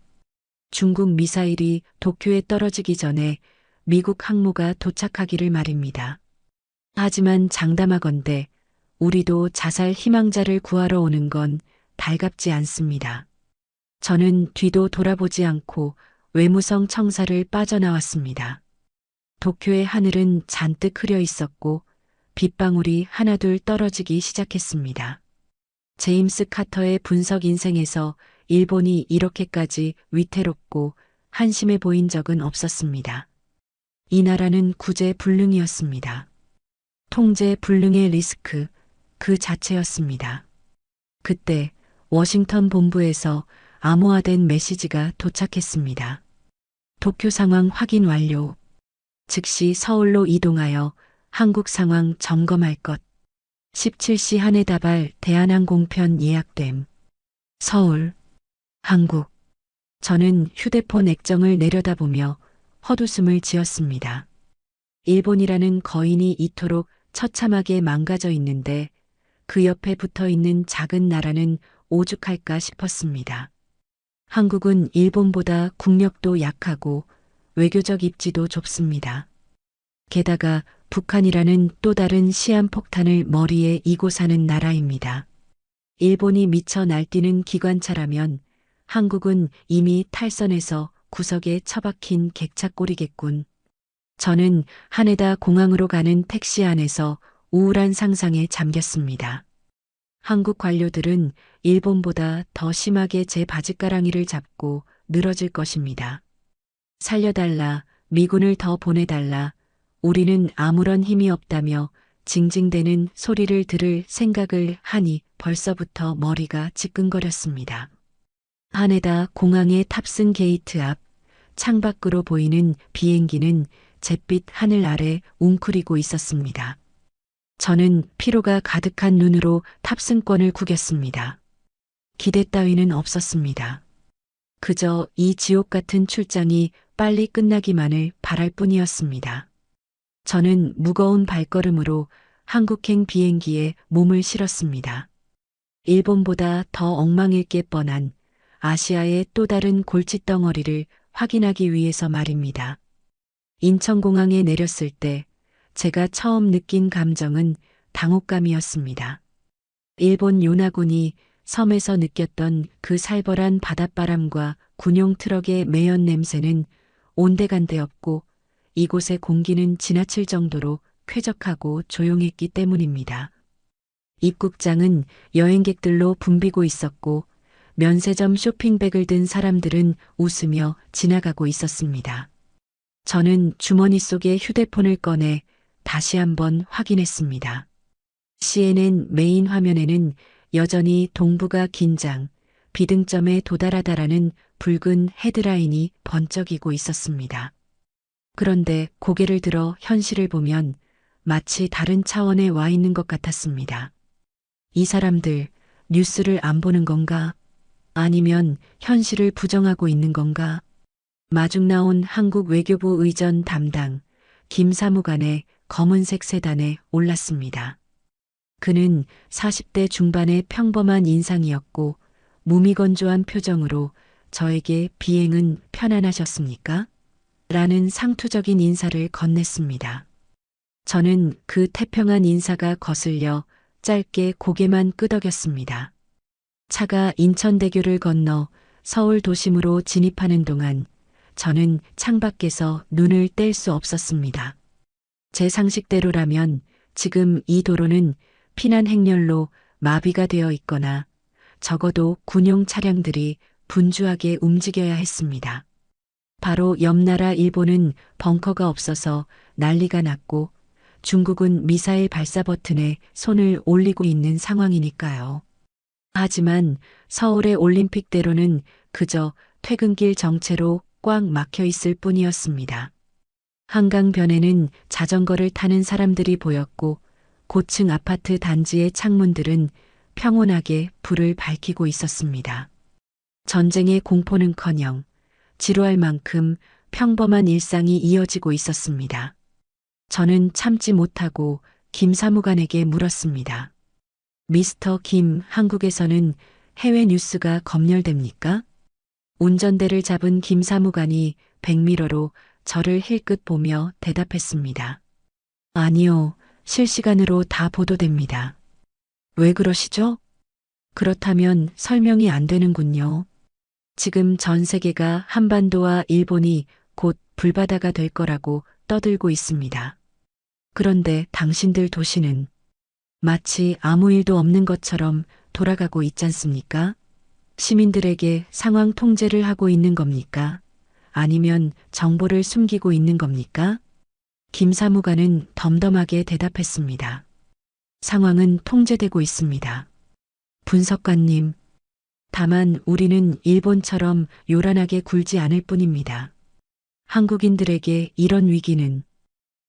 중국 미사일이 도쿄에 떨어지기 전에 미국 항모가 도착하기를 말입니다. 하지만 장담하건대 우리도 자살 희망자를 구하러 오는 건 달갑지 않습니다. 저는 뒤도 돌아보지 않고 외무성 청사를 빠져나왔습니다. 도쿄의 하늘은 잔뜩 흐려 있었고 빗방울이 하나둘 떨어지기 시작했습니다. 제임스 카터의 분석 인생에서 일본이 이렇게까지 위태롭고 한심해 보인 적은 없었습니다. 이 나라는 구제불능이었습니다. 통제불능의 리스크 그 자체였습니다. 그때 워싱턴 본부에서 암호화된 메시지가 도착했습니다. 도쿄 상황 확인 완료. 즉시 서울로 이동하여 한국 상황 점검할 것. 17시 한해다발 대한항공편 예약됨. 서울, 한국. 저는 휴대폰 액정을 내려다보며 헛웃음을 지었습니다. 일본이라는 거인이 이토록 처참하게 망가져 있는데 그 옆에 붙어 있는 작은 나라는 오죽할까 싶었습니다. 한국은 일본보다 국력도 약하고 외교적 입지도 좁습니다. 게다가 북한이라는 또 다른 시한폭탄을 머리에 이고 사는 나라입니다. 일본이 미쳐 날뛰는 기관차라면 한국은 이미 탈선해서 구석에 처박힌 객차꼴이겠군. 저는 하네다 공항으로 가는 택시 안에서 우울한 상상에 잠겼습니다. 한국 관료들은 일본보다 더 심하게 제 바짓가랑이를 잡고 늘어질 것입니다. 살려달라, 미군을 더 보내달라, 우리는 아무런 힘이 없다며 징징대는 소리를 들을 생각을 하니 벌써부터 머리가 지끈거렸습니다. 하네다 공항의 탑승 게이트 앞 창밖으로 보이는 비행기는 잿빛 하늘 아래 웅크리고 있었습니다. 저는 피로가 가득한 눈으로 탑승권을 구겼습니다. 기대 따위는 없었습니다. 그저 이 지옥 같은 출장이 빨리 끝나기만을 바랄 뿐이었습니다. 저는 무거운 발걸음으로 한국행 비행기에 몸을 실었습니다. 일본보다 더 엉망일 게 뻔한 아시아의 또 다른 골칫덩어리를 확인하기 위해서 말입니다. 인천공항에 내렸을 때 제가 처음 느낀 감정은 당혹감이었습니다. 일본 요나군이 섬에서 느꼈던 그 살벌한 바닷바람과 군용 트럭의 매연 냄새는 온데간데 없고 이곳의 공기는 지나칠 정도로 쾌적하고 조용했기 때문입니다. 입국장은 여행객들로 붐비고 있었고 면세점 쇼핑백을 든 사람들은 웃으며 지나가고 있었습니다. 저는 주머니 속에 휴대폰을 꺼내 다시 한번 확인했습니다. CNN 메인 화면에는 여전히 동북아 긴장, 비등점에 도달하다라는 붉은 헤드라인이 번쩍이고 있었습니다. 그런데 고개를 들어 현실을 보면 마치 다른 차원에 와 있는 것 같았습니다. 이 사람들 뉴스를 안 보는 건가? 아니면 현실을 부정하고 있는 건가? 마중 나온 한국 외교부 의전 담당 김 사무관의 검은색 세단에 올랐습니다. 그는 40대 중반의 평범한 인상이었고 무미건조한 표정으로 저에게 비행은 편안하셨습니까? 라는 상투적인 인사를 건넸습니다. 저는 그 태평한 인사가 거슬려 짧게 고개만 끄덕였습니다. 차가 인천대교를 건너 서울 도심으로 진입하는 동안 저는 창밖에서 눈을 뗄 수 없었습니다. 제 상식대로라면 지금 이 도로는 피난 행렬로 마비가 되어 있거나 적어도 군용 차량들이 분주하게 움직여야 했습니다. 바로 옆 나라 일본은 벙커가 없어서 난리가 났고 중국은 미사일 발사 버튼에 손을 올리고 있는 상황이니까요. 하지만 서울의 올림픽대로는 그저 퇴근길 정체로 꽉 막혀 있을 뿐이었습니다. 한강변에는 자전거를 타는 사람들이 보였고 고층 아파트 단지의 창문들은 평온하게 불을 밝히고 있었습니다. 전쟁의 공포는커녕 지루할 만큼 평범한 일상이 이어지고 있었습니다. 저는 참지 못하고 김 사무관에게 물었습니다. 미스터 김, 한국에서는 해외 뉴스가 검열됩니까? 운전대를 잡은 김 사무관이 백미러로 저를 힐끗 보며 대답했습니다. 아니요, 실시간으로 다 보도됩니다. 왜 그러시죠? 그렇다면 설명이 안 되는군요. 지금 전 세계가 한반도와 일본이 곧 불바다가 될 거라고 떠들고 있습니다. 그런데 당신들 도시는 마치 아무 일도 없는 것처럼 돌아가고 있지 않습니까? 시민들에게 상황 통제를 하고 있는 겁니까? 아니면 정보를 숨기고 있는 겁니까? 김 사무관은 덤덤하게 대답했습니다. 상황은 통제되고 있습니다. 분석관님, 다만 우리는 일본처럼 요란하게 굴지 않을 뿐입니다. 한국인들에게 이런 위기는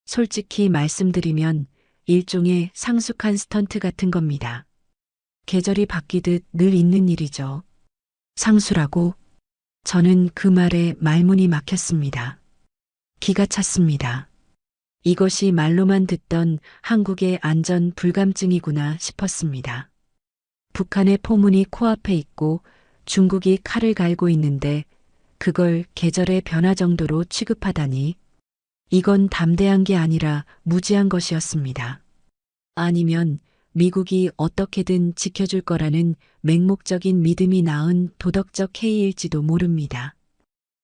솔직히 말씀드리면 일종의 상숙한 스턴트 같은 겁니다. 계절이 바뀌듯 늘 있는 일이죠. 상수라고? 저는 그 말에 말문이 막혔습니다. 기가 찼습니다. 이것이 말로만 듣던 한국의 안전 불감증이구나 싶었습니다. 북한의 포문이 코앞에 있고 중국이 칼을 갈고 있는데 그걸 계절의 변화 정도로 취급하다니 이건 담대한 게 아니라 무지한 것이었습니다. 아니면 미국이 어떻게든 지켜줄 거라는 맹목적인 믿음이 낳은 도덕적 해이일지도 모릅니다.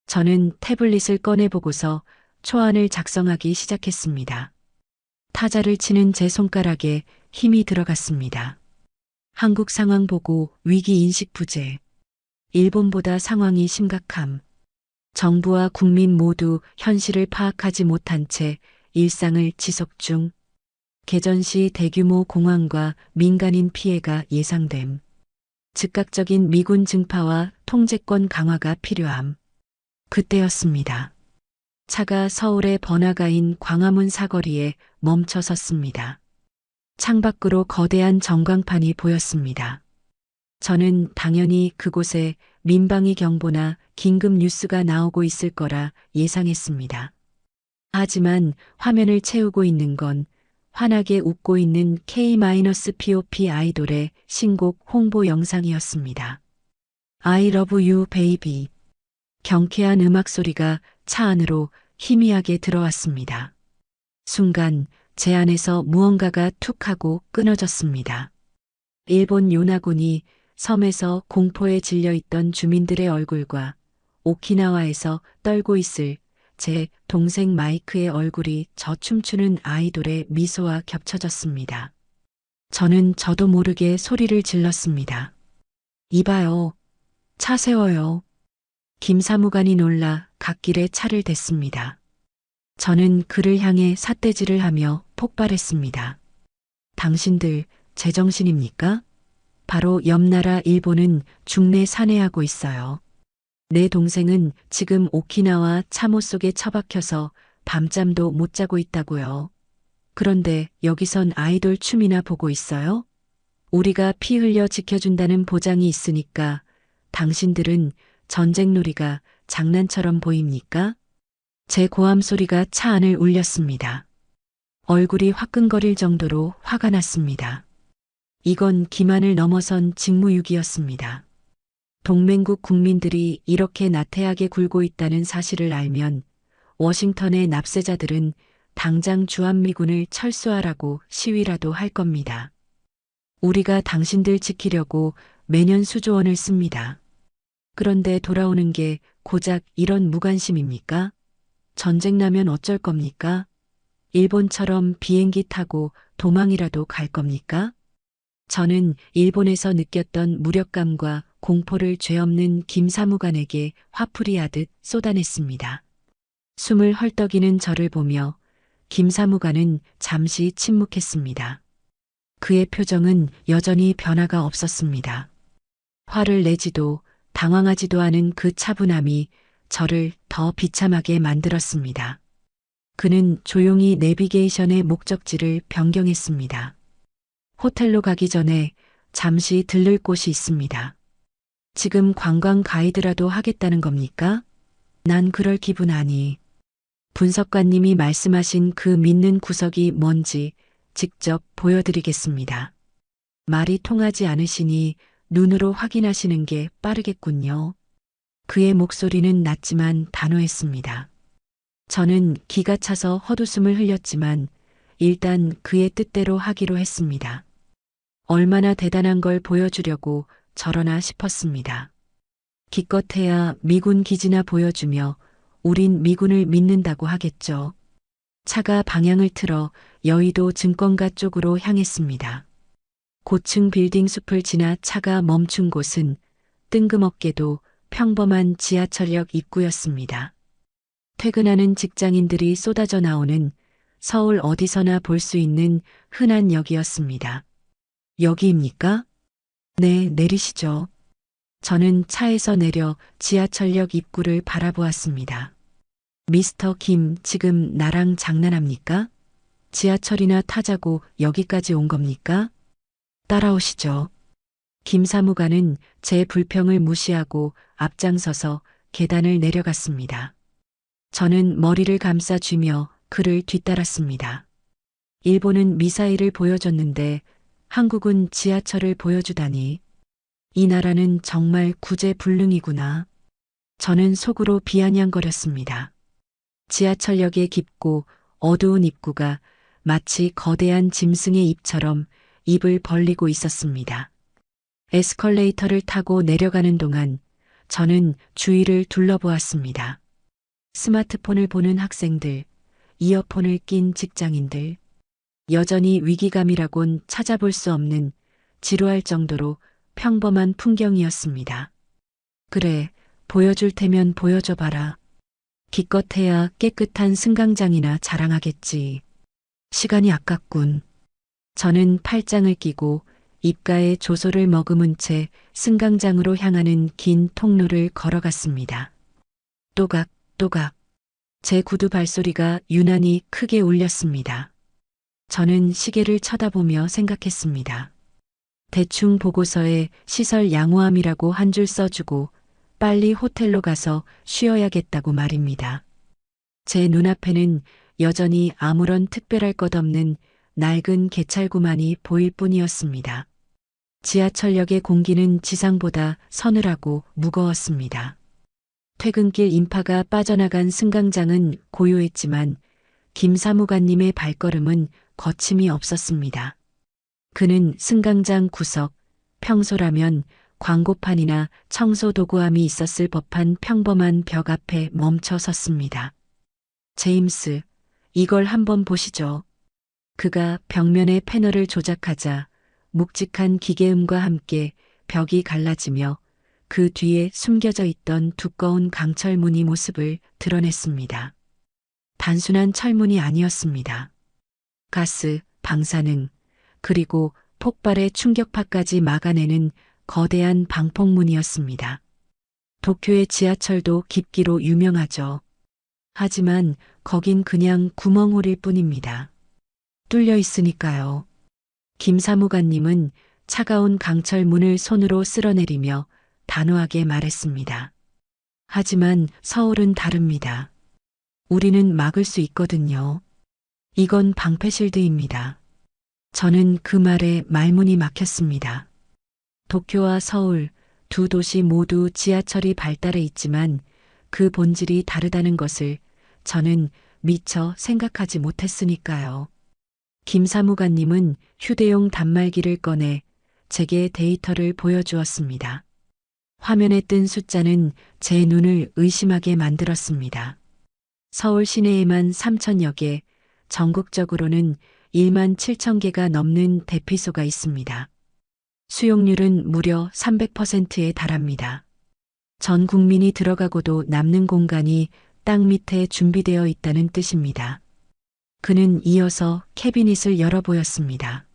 저는 태블릿을 꺼내보고서 초안을 작성하기 시작했습니다. 타자를 치는 제 손가락에 힘이 들어갔습니다. 한국 상황 보고 위기 인식 부재. 일본보다 상황이 심각함. 정부와 국민 모두 현실을 파악하지 못한 채 일상을 지속 중. 개전 시 대규모 공황과 민간인 피해가 예상됨. 즉각적인 미군 증파와 통제권 강화가 필요함. 그때였습니다. 차가 서울의 번화가인 광화문 사거리에 멈춰 섰습니다. 창밖으로 거대한 전광판이 보였습니다. 저는 당연히 그곳에 민방위 경보나 긴급 뉴스가 나오고 있을 거라 예상했습니다. 하지만 화면을 채우고 있는 건 환하게 웃고 있는 K-POP 아이돌의 신곡 홍보 영상이었습니다. I love you baby. 경쾌한 음악 소리가 차 안으로 희미하게 들어왔습니다. 순간 제 안에서 무언가가 툭 하고 끊어졌습니다. 일본 요나군이 섬에서 공포에 질려있던 주민들의 얼굴과 오키나와에서 떨고 있을 제 동생 마이크의 얼굴이 저 춤추는 아이돌의 미소와 겹쳐졌습니다. 저는 저도 모르게 소리를 질렀습니다. 이봐요. 차 세워요. 김 사무관이 놀라 갓길에 차를 댔습니다. 저는 그를 향해 삿대질을 하며 폭발했습니다. 당신들 제정신입니까? 바로 옆 나라 일본은 중내 산해하고 있어요. 내 동생은 지금 오키나와 참호 속에 처박혀서 밤잠도 못 자고 있다고요. 그런데 여기선 아이돌 춤이나 보고 있어요? 우리가 피 흘려 지켜준다는 보장이 있으니까 당신들은 전쟁놀이가 장난처럼 보입니까? 제 고함 소리가 차 안을 울렸습니다. 얼굴이 화끈거릴 정도로 화가 났습니다. 이건 기만을 넘어선 직무유기였습니다. 동맹국 국민들이 이렇게 나태하게 굴고 있다는 사실을 알면 워싱턴의 납세자들은 당장 주한미군을 철수하라고 시위라도 할 겁니다. 우리가 당신들 지키려고 매년 수조 원을 씁니다. 그런데 돌아오는 게 고작 이런 무관심입니까? 전쟁 나면 어쩔 겁니까? 일본처럼 비행기 타고 도망이라도 갈 겁니까? 저는 일본에서 느꼈던 무력감과 공포를 죄 없는 김 사무관에게 화풀이하듯 쏟아냈습니다. 숨을 헐떡이는 저를 보며 김 사무관은 잠시 침묵했습니다. 그의 표정은 여전히 변화가 없었습니다. 화를 내지도 당황하지도 않은 그 차분함이 저를 더 비참하게 만들었습니다. 그는 조용히 내비게이션의 목적지를 변경했습니다. 호텔로 가기 전에 잠시 들를 곳이 있습니다. 지금 관광 가이드라도 하겠다는 겁니까? 난 그럴 기분 아니. 분석관님이 말씀하신 그 믿는 구석이 뭔지 직접 보여드리겠습니다. 말이 통하지 않으시니 눈으로 확인하시는 게 빠르겠군요. 그의 목소리는 낮지만 단호했습니다. 저는 기가 차서 헛웃음을 흘렸지만 일단 그의 뜻대로 하기로 했습니다. 얼마나 대단한 걸 보여주려고 저러나 싶었습니다. 기껏해야 미군 기지나 보여주며 우린 미군을 믿는다고 하겠죠. 차가 방향을 틀어 여의도 증권가 쪽으로 향했습니다. 고층 빌딩 숲을 지나 차가 멈춘 곳은 뜬금없게도 평범한 지하철역 입구였습니다. 퇴근하는 직장인들이 쏟아져 나오는 서울 어디서나 볼 수 있는 흔한 역이었습니다. 여기입니까? 네, 내리시죠. 저는 차에서 내려 지하철역 입구를 바라보았습니다. 미스터 김, 지금 나랑 장난합니까? 지하철이나 타자고 여기까지 온 겁니까? 따라오시죠. 김 사무관은 제 불평을 무시하고 앞장서서 계단을 내려갔습니다. 저는 머리를 감싸 쥐며 그를 뒤따랐습니다. 일본은 미사일을 보여줬는데 한국은 지하철을 보여주다니. 이 나라는 정말 구제불능이구나. 저는 속으로 비아냥거렸습니다. 지하철역의 깊고 어두운 입구가 마치 거대한 짐승의 입처럼 입을 벌리고 있었습니다. 에스컬레이터를 타고 내려가는 동안 저는 주위를 둘러보았습니다. 스마트폰을 보는 학생들, 이어폰을 낀 직장인들, 여전히 위기감이라곤 찾아볼 수 없는 지루할 정도로 평범한 풍경이었습니다. 그래, 보여줄 테면 보여줘봐라. 기껏해야 깨끗한 승강장이나 자랑하겠지. 시간이 아깝군. 저는 팔짱을 끼고 입가에 조소를 머금은 채 승강장으로 향하는 긴 통로를 걸어갔습니다. 또각, 또각. 제 구두 발소리가 유난히 크게 울렸습니다. 저는 시계를 쳐다보며 생각했습니다. 대충 보고서에 시설 양호함이라고 한 줄 써주고 빨리 호텔로 가서 쉬어야겠다고 말입니다. 제 눈앞에는 여전히 아무런 특별할 것 없는 낡은 개찰구만이 보일 뿐이었습니다. 지하철역의 공기는 지상보다 서늘하고 무거웠습니다. 퇴근길 인파가 빠져나간 승강장은 고요했지만 김 사무관님의 발걸음은 거침이 없었습니다. 그는 승강장 구석, 평소라면 광고판이나 청소도구함이 있었을 법한 평범한 벽 앞에 멈춰 섰습니다. 제임스, 이걸 한번 보시죠. 그가 벽면의 패널을 조작하자 묵직한 기계음과 함께 벽이 갈라지며 그 뒤에 숨겨져 있던 두꺼운 강철무늬 모습을 드러냈습니다. 단순한 철문이 아니었습니다. 가스, 방사능, 그리고 폭발의 충격파까지 막아내는 거대한 방폭문이었습니다. 도쿄의 지하철도 깊기로 유명하죠. 하지만 거긴 그냥 구멍홀일 뿐입니다. 뚫려 있으니까요. 김 사무관님은 차가운 강철문을 손으로 쓸어내리며 단호하게 말했습니다. 하지만 서울은 다릅니다. 우리는 막을 수 있거든요. 이건 방패실드입니다. 저는 그 말에 말문이 막혔습니다. 도쿄와 서울 두 도시 모두 지하철이 발달해 있지만 그 본질이 다르다는 것을 저는 미처 생각하지 못했으니까요. 김 사무관님은 휴대용 단말기를 꺼내 제게 데이터를 보여주었습니다. 화면에 뜬 숫자는 제 눈을 의심하게 만들었습니다. 서울 시내에만 3,000여 개, 전국적으로는 1만 7천 개가 넘는 대피소가 있습니다. 수용률은 무려 300%에 달합니다. 전 국민이 들어가고도 남는 공간이 땅 밑에 준비되어 있다는 뜻입니다. 그는 이어서 캐비닛을 열어보였습니다.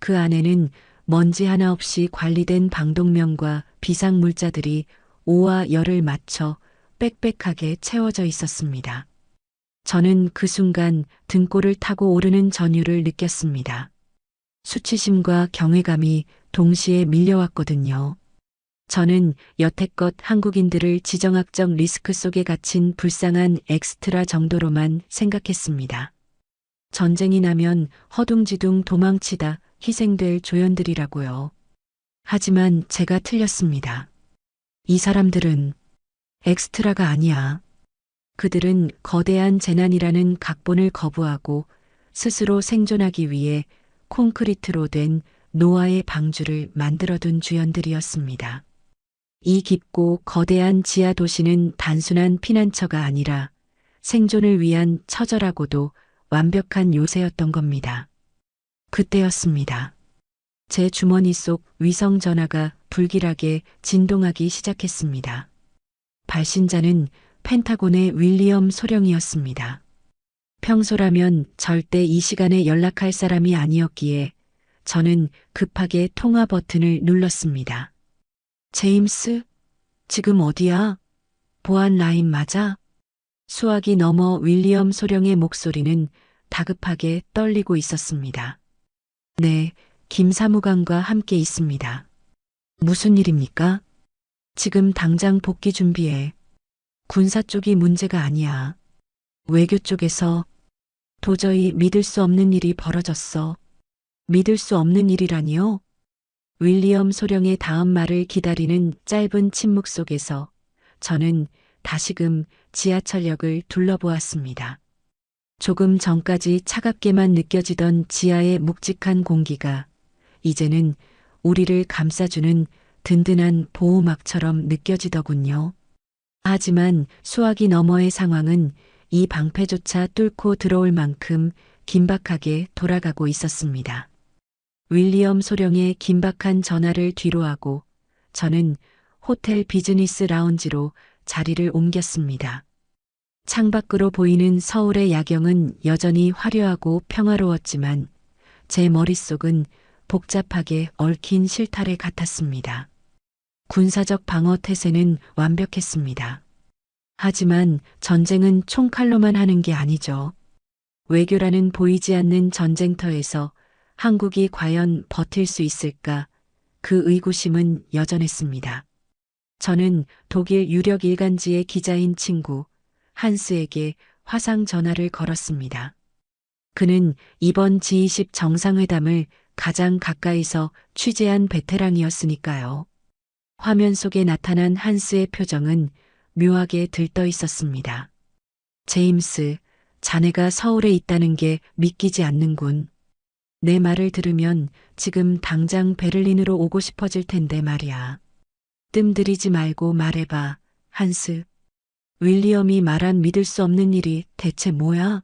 그 안에는 먼지 하나 없이 관리된 방독면과 비상물자들이 오와 열을 맞춰 빽빽하게 채워져 있었습니다. 저는 그 순간 등골을 타고 오르는 전율을 느꼈습니다. 수치심과 경외감이 동시에 밀려왔거든요. 저는 여태껏 한국인들을 지정학적 리스크 속에 갇힌 불쌍한 엑스트라 정도로만 생각했습니다. 전쟁이 나면 허둥지둥 도망치다 희생될 조연들이라고요. 하지만 제가 틀렸습니다. 이 사람들은 엑스트라가 아니야. 그들은 거대한 재난이라는 각본을 거부하고 스스로 생존하기 위해 콘크리트로 된 노아의 방주를 만들어둔 주연들이었습니다. 이 깊고 거대한 지하 도시는 단순한 피난처가 아니라 생존을 위한 처절하고도 완벽한 요새였던 겁니다. 그때였습니다. 제 주머니 속 위성 전화가 불길하게 진동하기 시작했습니다. 발신자는 펜타곤의 윌리엄 소령이었습니다. 평소라면 절대 이 시간에 연락할 사람이 아니었기에 저는 급하게 통화 버튼을 눌렀습니다. 제임스, 지금 어디야? 보안 라인 맞아? 수화기 너머 윌리엄 소령의 목소리는 다급하게 떨리고 있었습니다. 네, 김 사무관과 함께 있습니다. 무슨 일입니까? 지금 당장 복귀 준비해. 군사 쪽이 문제가 아니야. 외교 쪽에서 도저히 믿을 수 없는 일이 벌어졌어. 믿을 수 없는 일이라니요? 윌리엄 소령의 다음 말을 기다리는 짧은 침묵 속에서 저는 다시금 지하철역을 둘러보았습니다. 조금 전까지 차갑게만 느껴지던 지하의 묵직한 공기가 이제는 우리를 감싸주는 든든한 보호막처럼 느껴지더군요. 하지만 수화기 너머의 상황은 이 방패조차 뚫고 들어올 만큼 긴박하게 돌아가고 있었습니다. 윌리엄 소령의 긴박한 전화를 뒤로하고 저는 호텔 비즈니스 라운지로 자리를 옮겼습니다. 창밖으로 보이는 서울의 야경은 여전히 화려하고 평화로웠지만 제 머릿속은 복잡하게 얽힌 실타래 같았습니다. 군사적 방어 태세는 완벽했습니다. 하지만 전쟁은 총칼로만 하는 게 아니죠. 외교라는 보이지 않는 전쟁터에서 한국이 과연 버틸 수 있을까? 그 의구심은 여전했습니다. 저는 독일 유력 일간지의 기자인 친구 한스에게 화상 전화를 걸었습니다. 그는 이번 G20 정상회담을 가장 가까이서 취재한 베테랑이었으니까요. 화면 속에 나타난 한스의 표정은 묘하게 들떠 있었습니다. 제임스, 자네가 서울에 있다는 게 믿기지 않는군. 내 말을 들으면 지금 당장 베를린으로 오고 싶어질 텐데 말이야. 뜸들이지 말고 말해봐, 한스. 윌리엄이 말한 믿을 수 없는 일이 대체 뭐야?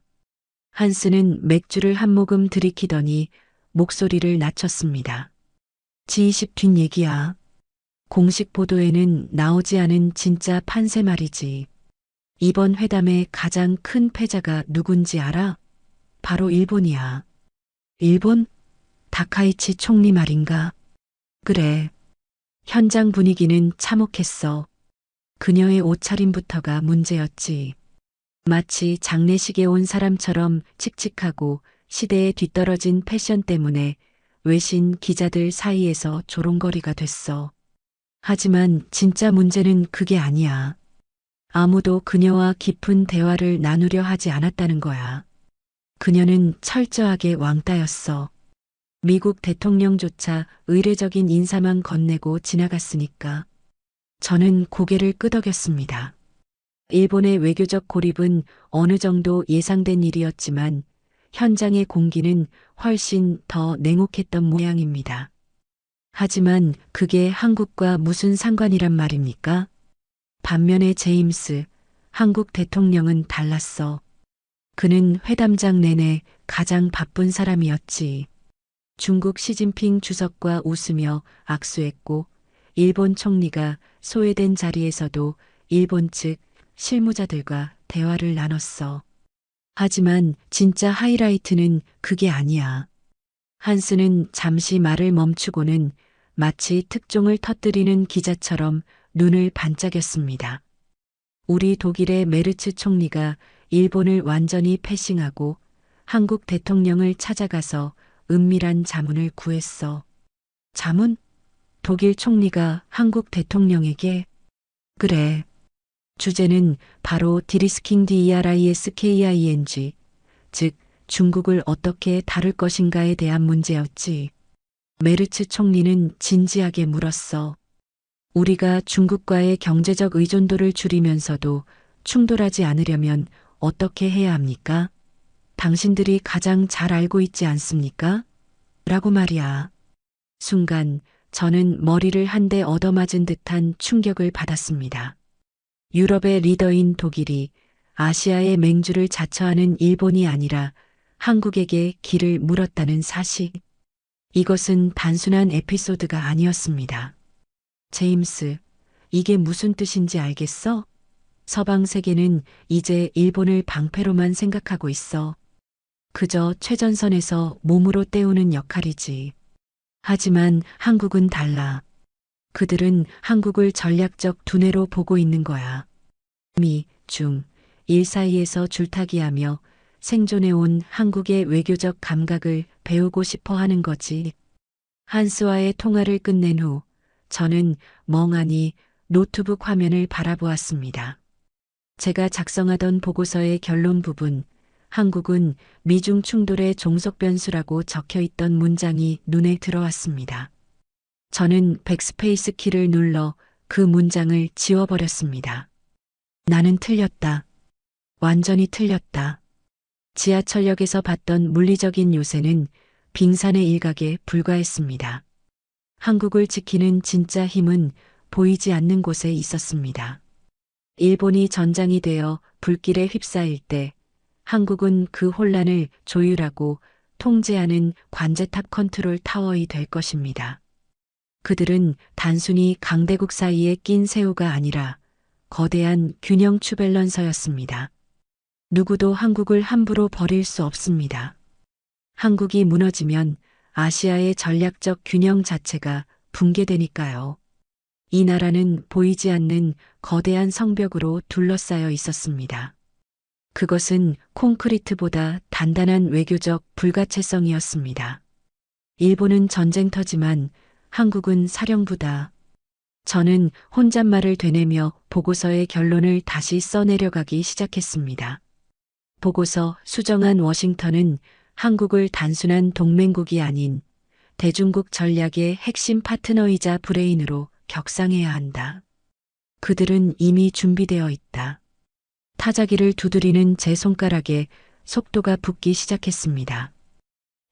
한스는 맥주를 한 모금 들이키더니 목소리를 낮췄습니다. G20 뒷얘기야. 공식 보도에는 나오지 않은 진짜 판세 말이지. 이번 회담의 가장 큰 패자가 누군지 알아? 바로 일본이야. 일본? 다카이치 총리 말인가? 그래. 현장 분위기는 참혹했어. 그녀의 옷차림부터가 문제였지. 마치 장례식에 온 사람처럼 칙칙하고 시대에 뒤떨어진 패션 때문에 외신 기자들 사이에서 조롱거리가 됐어. 하지만 진짜 문제는 그게 아니야. 아무도 그녀와 깊은 대화를 나누려 하지 않았다는 거야. 그녀는 철저하게 왕따였어. 미국 대통령조차 의례적인 인사만 건네고 지나갔으니까. 저는 고개를 끄덕였습니다. 일본의 외교적 고립은 어느 정도 예상된 일이었지만 현장의 공기는 훨씬 더 냉혹했던 모양입니다. 하지만 그게 한국과 무슨 상관이란 말입니까? 반면에 제임스, 한국 대통령은 달랐어. 그는 회담장 내내 가장 바쁜 사람이었지. 중국 시진핑 주석과 웃으며 악수했고 일본 총리가 소외된 자리에서도 일본 측 실무자들과 대화를 나눴어. 하지만 진짜 하이라이트는 그게 아니야. 한스는 잠시 말을 멈추고는 마치 특종을 터뜨리는 기자처럼 눈을 반짝였습니다. 우리 독일의 메르츠 총리가 일본을 완전히 패싱하고 한국 대통령을 찾아가서 은밀한 자문을 구했어. 자문? 독일 총리가 한국 대통령에게? 그래. 주제는 바로 디리스킹 DERISKING, 즉 중국을 어떻게 다룰 것인가에 대한 문제였지. 메르츠 총리는 진지하게 물었어. 우리가 중국과의 경제적 의존도를 줄이면서도 충돌하지 않으려면 어떻게 해야 합니까? 당신들이 가장 잘 알고 있지 않습니까? 라고 말이야. 순간 저는 머리를 한 대 얻어맞은 듯한 충격을 받았습니다. 유럽의 리더인 독일이 아시아의 맹주를 자처하는 일본이 아니라 한국에게 길을 물었다는 사실. 이것은 단순한 에피소드가 아니었습니다. 제임스, 이게 무슨 뜻인지 알겠어? 서방 세계는 이제 일본을 방패로만 생각하고 있어. 그저 최전선에서 몸으로 때우는 역할이지. 하지만 한국은 달라. 그들은 한국을 전략적 두뇌로 보고 있는 거야. 미, 중, 일 사이에서 줄타기하며 생존해온 한국의 외교적 감각을 배우고 싶어 하는 거지. 한스와의 통화를 끝낸 후 저는 멍하니 노트북 화면을 바라보았습니다. 제가 작성하던 보고서의 결론 부분, 한국은 미중 충돌의 종속 변수라고 적혀 있던 문장이 눈에 들어왔습니다. 저는 백스페이스 키를 눌러 그 문장을 지워버렸습니다. 나는 틀렸다. 완전히 틀렸다. 지하철역에서 봤던 물리적인 요새는 빙산의 일각에 불과했습니다. 한국을 지키는 진짜 힘은 보이지 않는 곳에 있었습니다. 일본이 전장이 되어 불길에 휩싸일 때 한국은 그 혼란을 조율하고 통제하는 관제탑 컨트롤 타워이 될 것입니다. 그들은 단순히 강대국 사이에 낀 새우가 아니라 거대한 균형 추밸런서였습니다. 누구도 한국을 함부로 버릴 수 없습니다. 한국이 무너지면 아시아의 전략적 균형 자체가 붕괴되니까요. 이 나라는 보이지 않는 거대한 성벽으로 둘러싸여 있었습니다. 그것은 콘크리트보다 단단한 외교적 불가채성이었습니다. 일본은 전쟁터지만 한국은 사령부다. 저는 혼잣말을 되뇌며 보고서의 결론을 다시 써내려가기 시작했습니다. 보고서 수정한 워싱턴은 한국을 단순한 동맹국이 아닌 대중국 전략의 핵심 파트너이자 브레인으로 격상해야 한다. 그들은 이미 준비되어 있다. 타자기를 두드리는 제 손가락에 속도가 붙기 시작했습니다.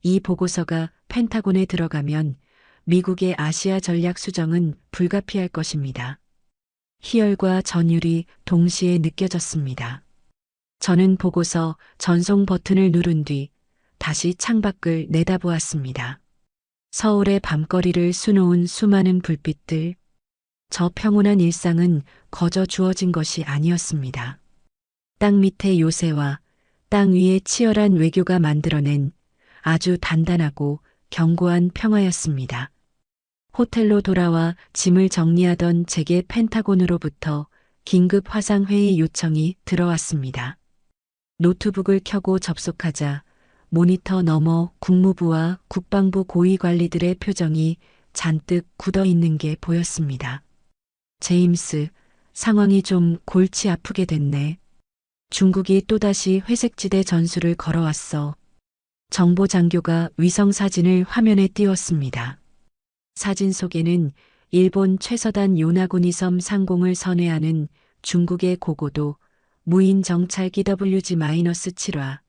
이 보고서가 펜타곤에 들어가면 미국의 아시아 전략 수정은 불가피할 것입니다. 희열과 전율이 동시에 느껴졌습니다. 저는 보고서 전송 버튼을 누른 뒤 다시 창밖을 내다보았습니다. 서울의 밤거리를 수놓은 수많은 불빛들. 저 평온한 일상은 거저 주어진 것이 아니었습니다. 땅 밑의 요새와 땅 위의 치열한 외교가 만들어낸 아주 단단하고 견고한 평화였습니다. 호텔로 돌아와 짐을 정리하던 제게 펜타곤으로부터 긴급 화상회의 요청이 들어왔습니다. 노트북을 켜고 접속하자 모니터 너머 국무부와 국방부 고위 관리들의 표정이 잔뜩 굳어 있는 게 보였습니다. 제임스, 상황이 좀 골치 아프게 됐네. 중국이 또다시 회색지대 전술을 걸어왔어. 정보 장교가 위성 사진을 화면에 띄웠습니다. 사진 속에는 일본 최서단 요나구니 섬 상공을 선회하는 중국의 고고도 무인 정찰기 WG-7화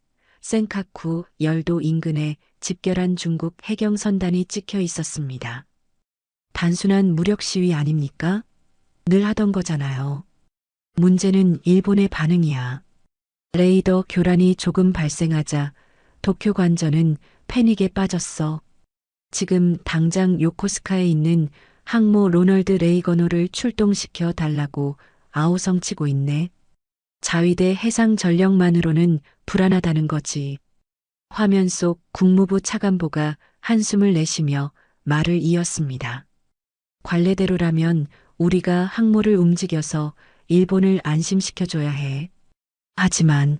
센카쿠 열도 인근에 집결한 중국 해경선단이 찍혀 있었습니다. 단순한 무력 시위 아닙니까? 늘 하던 거잖아요. 문제는 일본의 반응이야. 레이더 교란이 조금 발생하자 도쿄 관저는 패닉에 빠졌어. 지금 당장 요코스카에 있는 항모 로널드 레이건호를 출동시켜 달라고 아우성치고 있네. 자위대 해상 전력만으로는 불안하다는 거지. 화면 속 국무부 차관보가 한숨을 내쉬며 말을 이었습니다. 관례대로라면 우리가 항모를 움직여서 일본을 안심시켜줘야 해. 하지만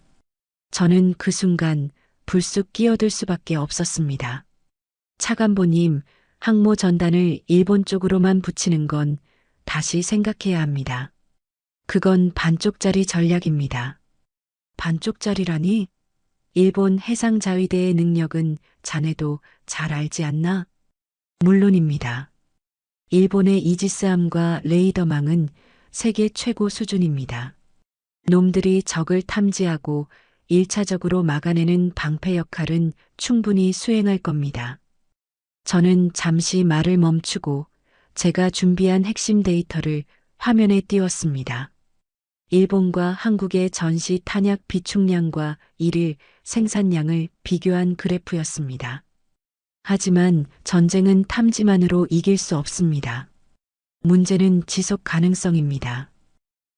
저는 그 순간 불쑥 끼어들 수밖에 없었습니다. 차관보님, 항모 전단을 일본 쪽으로만 붙이는 건 다시 생각해야 합니다. 그건 반쪽짜리 전략입니다. 반쪽짜리라니? 일본 해상자위대의 능력은 자네도 잘 알지 않나? 물론입니다. 일본의 이지스함과 레이더망은 세계 최고 수준입니다. 놈들이 적을 탐지하고 1차적으로 막아내는 방패 역할은 충분히 수행할 겁니다. 저는 잠시 말을 멈추고 제가 준비한 핵심 데이터를 화면에 띄웠습니다. 일본과 한국의 전시 탄약 비축량과 일일 생산량을 비교한 그래프였습니다. 하지만 전쟁은 탐지만으로 이길 수 없습니다. 문제는 지속 가능성입니다.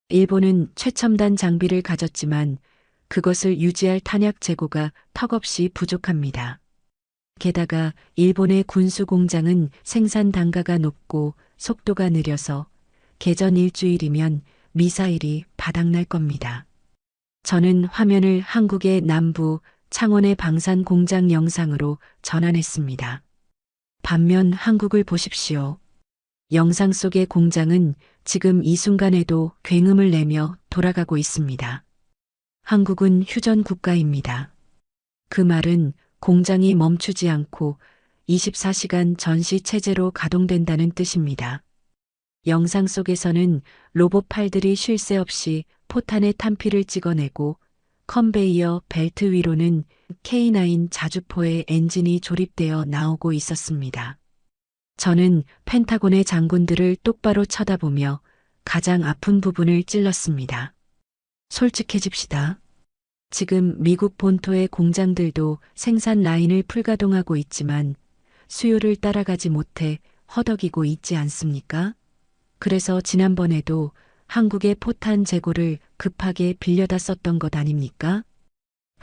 일본은 최첨단 장비를 가졌지만 그것을 유지할 탄약 재고가 턱없이 부족합니다. 게다가 일본의 군수 공장은 생산 단가가 높고 속도가 느려서 개전 일주일이면 미사일이 바닥날 겁니다. 저는 화면을 한국의 남부 창원의 방산 공장 영상으로 전환했습니다. 반면 한국을 보십시오. 영상 속의 공장은 지금 이 순간에도 굉음을 내며 돌아가고 있습니다. 한국은 휴전 국가입니다. 그 말은 공장이 멈추지 않고 24시간 전시 체제로 가동된다는 뜻입니다. 영상 속에서는 로봇 팔들이 쉴 새 없이 포탄의 탄피를 찍어내고 컨베이어 벨트 위로는 K9 자주포의 엔진이 조립되어 나오고 있었습니다. 저는 펜타곤의 장군들을 똑바로 쳐다보며 가장 아픈 부분을 찔렀습니다. 솔직해집시다. 지금 미국 본토의 공장들도 생산 라인을 풀가동하고 있지만 수요를 따라가지 못해 허덕이고 있지 않습니까? 그래서 지난번에도 한국의 포탄 재고를 급하게 빌려다 썼던 것 아닙니까?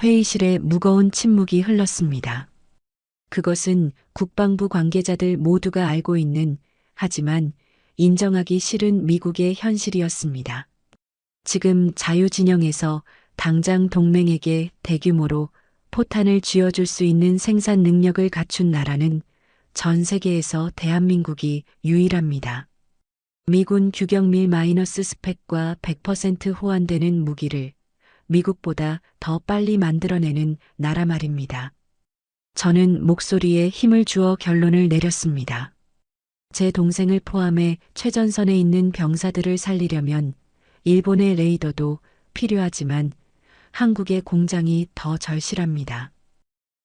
회의실에 무거운 침묵이 흘렀습니다. 그것은 국방부 관계자들 모두가 알고 있는, 하지만 인정하기 싫은 미국의 현실이었습니다. 지금 자유진영에서 당장 동맹에게 대규모로 포탄을 쥐어줄 수 있는 생산 능력을 갖춘 나라는 전 세계에서 대한민국이 유일합니다. 미군 규격밀 마이너스 스펙과 100% 호환되는 무기를 미국보다 더 빨리 만들어내는 나라 말입니다. 저는 목소리에 힘을 주어 결론을 내렸습니다. 제 동생을 포함해 최전선에 있는 병사들을 살리려면 일본의 레이더도 필요하지만 한국의 공장이 더 절실합니다.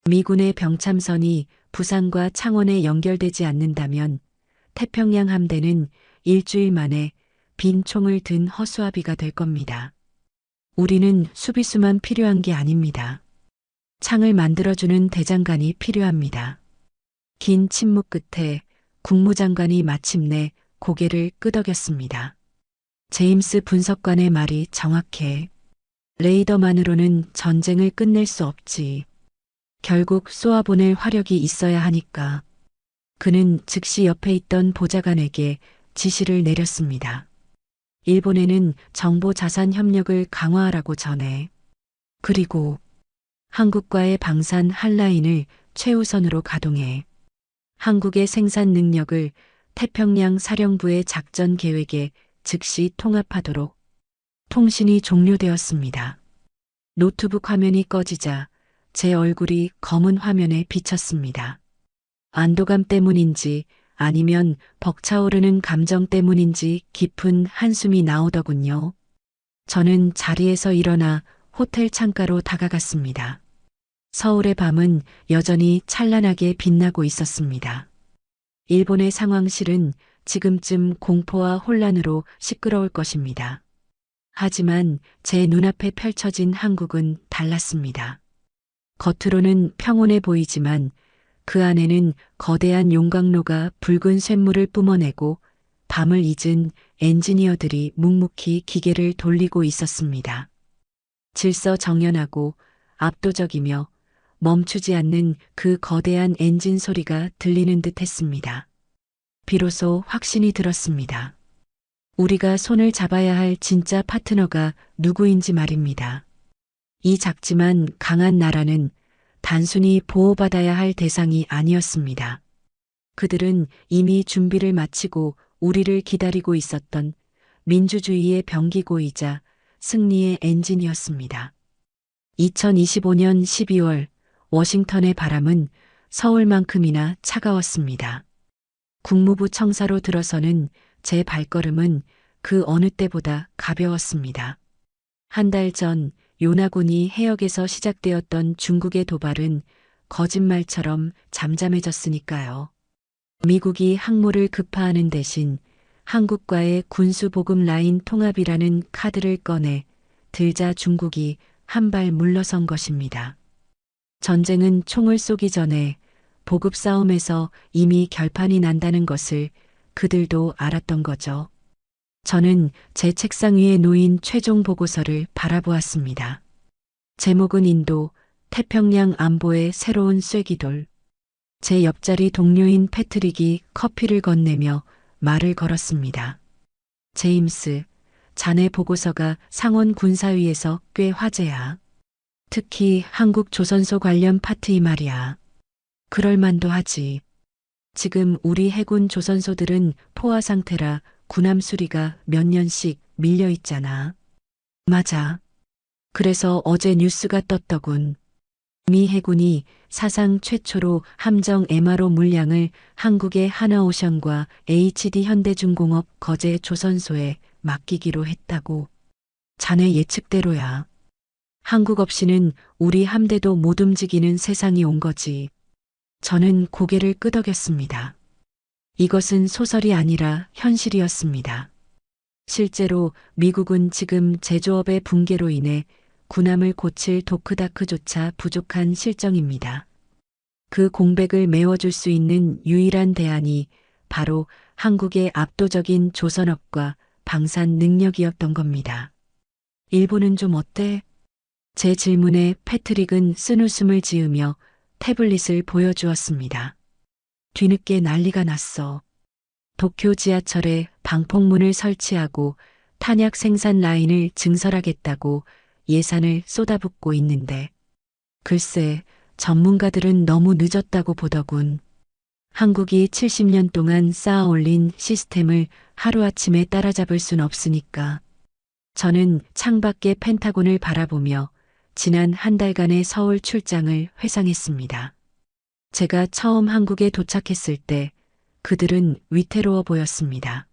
미군의 병참선이 부산과 창원에 연결되지 않는다면 태평양 함대는 일주일 만에 빈 총을 든 허수아비가 될 겁니다. 우리는 수비수만 필요한 게 아닙니다. 창을 만들어주는 대장간이 필요합니다. 긴 침묵 끝에 국무장관이 마침내 고개를 끄덕였습니다. 제임스 분석관의 말이 정확해. 레이더만으로는 전쟁을 끝낼 수 없지. 결국 쏘아보낼 화력이 있어야 하니까. 그는 즉시 옆에 있던 보좌관에게 지시를 내렸습니다. 일본에는 정보 자산 협력을 강화하라고 전해. 그리고 한국과의 방산 한라인을 최우선으로 가동해. 한국의 생산 능력을 태평양 사령부의 작전 계획에 즉시 통합하도록. 통신이 종료되었습니다. 노트북 화면이 꺼지자 제 얼굴이 검은 화면에 비쳤습니다. 안도감 때문인지 아니면 벅차오르는 감정 때문인지 깊은 한숨이 나오더군요. 저는 자리에서 일어나 호텔 창가로 다가갔습니다. 서울의 밤은 여전히 찬란하게 빛나고 있었습니다. 일본의 상황실은 지금쯤 공포와 혼란으로 시끄러울 것입니다. 하지만 제 눈앞에 펼쳐진 한국은 달랐습니다. 겉으로는 평온해 보이지만 그 안에는 거대한 용광로가 붉은 쇳물을 뿜어내고 밤을 잊은 엔지니어들이 묵묵히 기계를 돌리고 있었습니다. 질서정연하고 압도적이며 멈추지 않는 그 거대한 엔진 소리가 들리는 듯 했습니다. 비로소 확신이 들었습니다. 우리가 손을 잡아야 할 진짜 파트너가 누구인지 말입니다. 이 작지만 강한 나라는 단순히 보호받아야 할 대상이 아니었습니다. 그들은 이미 준비를 마치고 우리를 기다리고 있었던 민주주의의 병기고이자 승리의 엔진이었습니다. 2025년 12월 워싱턴의 바람은 서울만큼이나 차가웠습니다. 국무부 청사로 들어서는 제 발걸음은 그 어느 때보다 가벼웠습니다. 한 달 전 요나군이 해역에서 시작되었던 중국의 도발은 거짓말처럼 잠잠해졌으니까요. 미국이 항모를 급파하는 대신 한국과의 군수보급 라인 통합이라는 카드를 꺼내 들자 중국이 한 발 물러선 것입니다. 전쟁은 총을 쏘기 전에 보급 싸움에서 이미 결판이 난다는 것을 그들도 알았던 거죠. 저는 제 책상 위에 놓인 최종 보고서를 바라보았습니다. 제목은 인도, 태평양 안보의 새로운 쐐기돌. 제 옆자리 동료인 패트릭이 커피를 건네며 말을 걸었습니다. 제임스, 자네 보고서가 상원 군사위에서 꽤 화제야. 특히 한국 조선소 관련 파트이 말이야. 그럴만도 하지. 지금 우리 해군 조선소들은 포화 상태라 군함 수리가 몇 년씩 밀려 있잖아. 맞아. 그래서 어제 뉴스가 떴더군. 미 해군이 사상 최초로 함정 MRO 물량을 한국의 하나오션과 HD 현대중공업 거제 조선소에 맡기기로 했다고. 자네 예측대로야. 한국 없이는 우리 함대도 못 움직이는 세상이 온 거지. 저는 고개를 끄덕였습니다. 이것은 소설이 아니라 현실이었습니다. 실제로 미국은 지금 제조업의 붕괴로 인해 군함을 고칠 도크다크조차 부족한 실정입니다. 그 공백을 메워줄 수 있는 유일한 대안이 바로 한국의 압도적인 조선업과 방산 능력이었던 겁니다. 일본은 좀 어때? 제 질문에 패트릭은 쓴웃음을 지으며 태블릿을 보여주었습니다. 뒤늦게 난리가 났어. 도쿄 지하철에 방폭문을 설치하고 탄약 생산 라인을 증설하겠다고 예산을 쏟아붓고 있는데 글쎄 전문가들은 너무 늦었다고 보더군. 한국이 70년 동안 쌓아 올린 시스템을 하루아침에 따라잡을 순 없으니까. 저는 창밖의 펜타곤을 바라보며 지난 한 달간의 서울 출장을 회상했습니다. 제가 처음 한국에 도착했을 때 그들은 위태로워 보였습니다.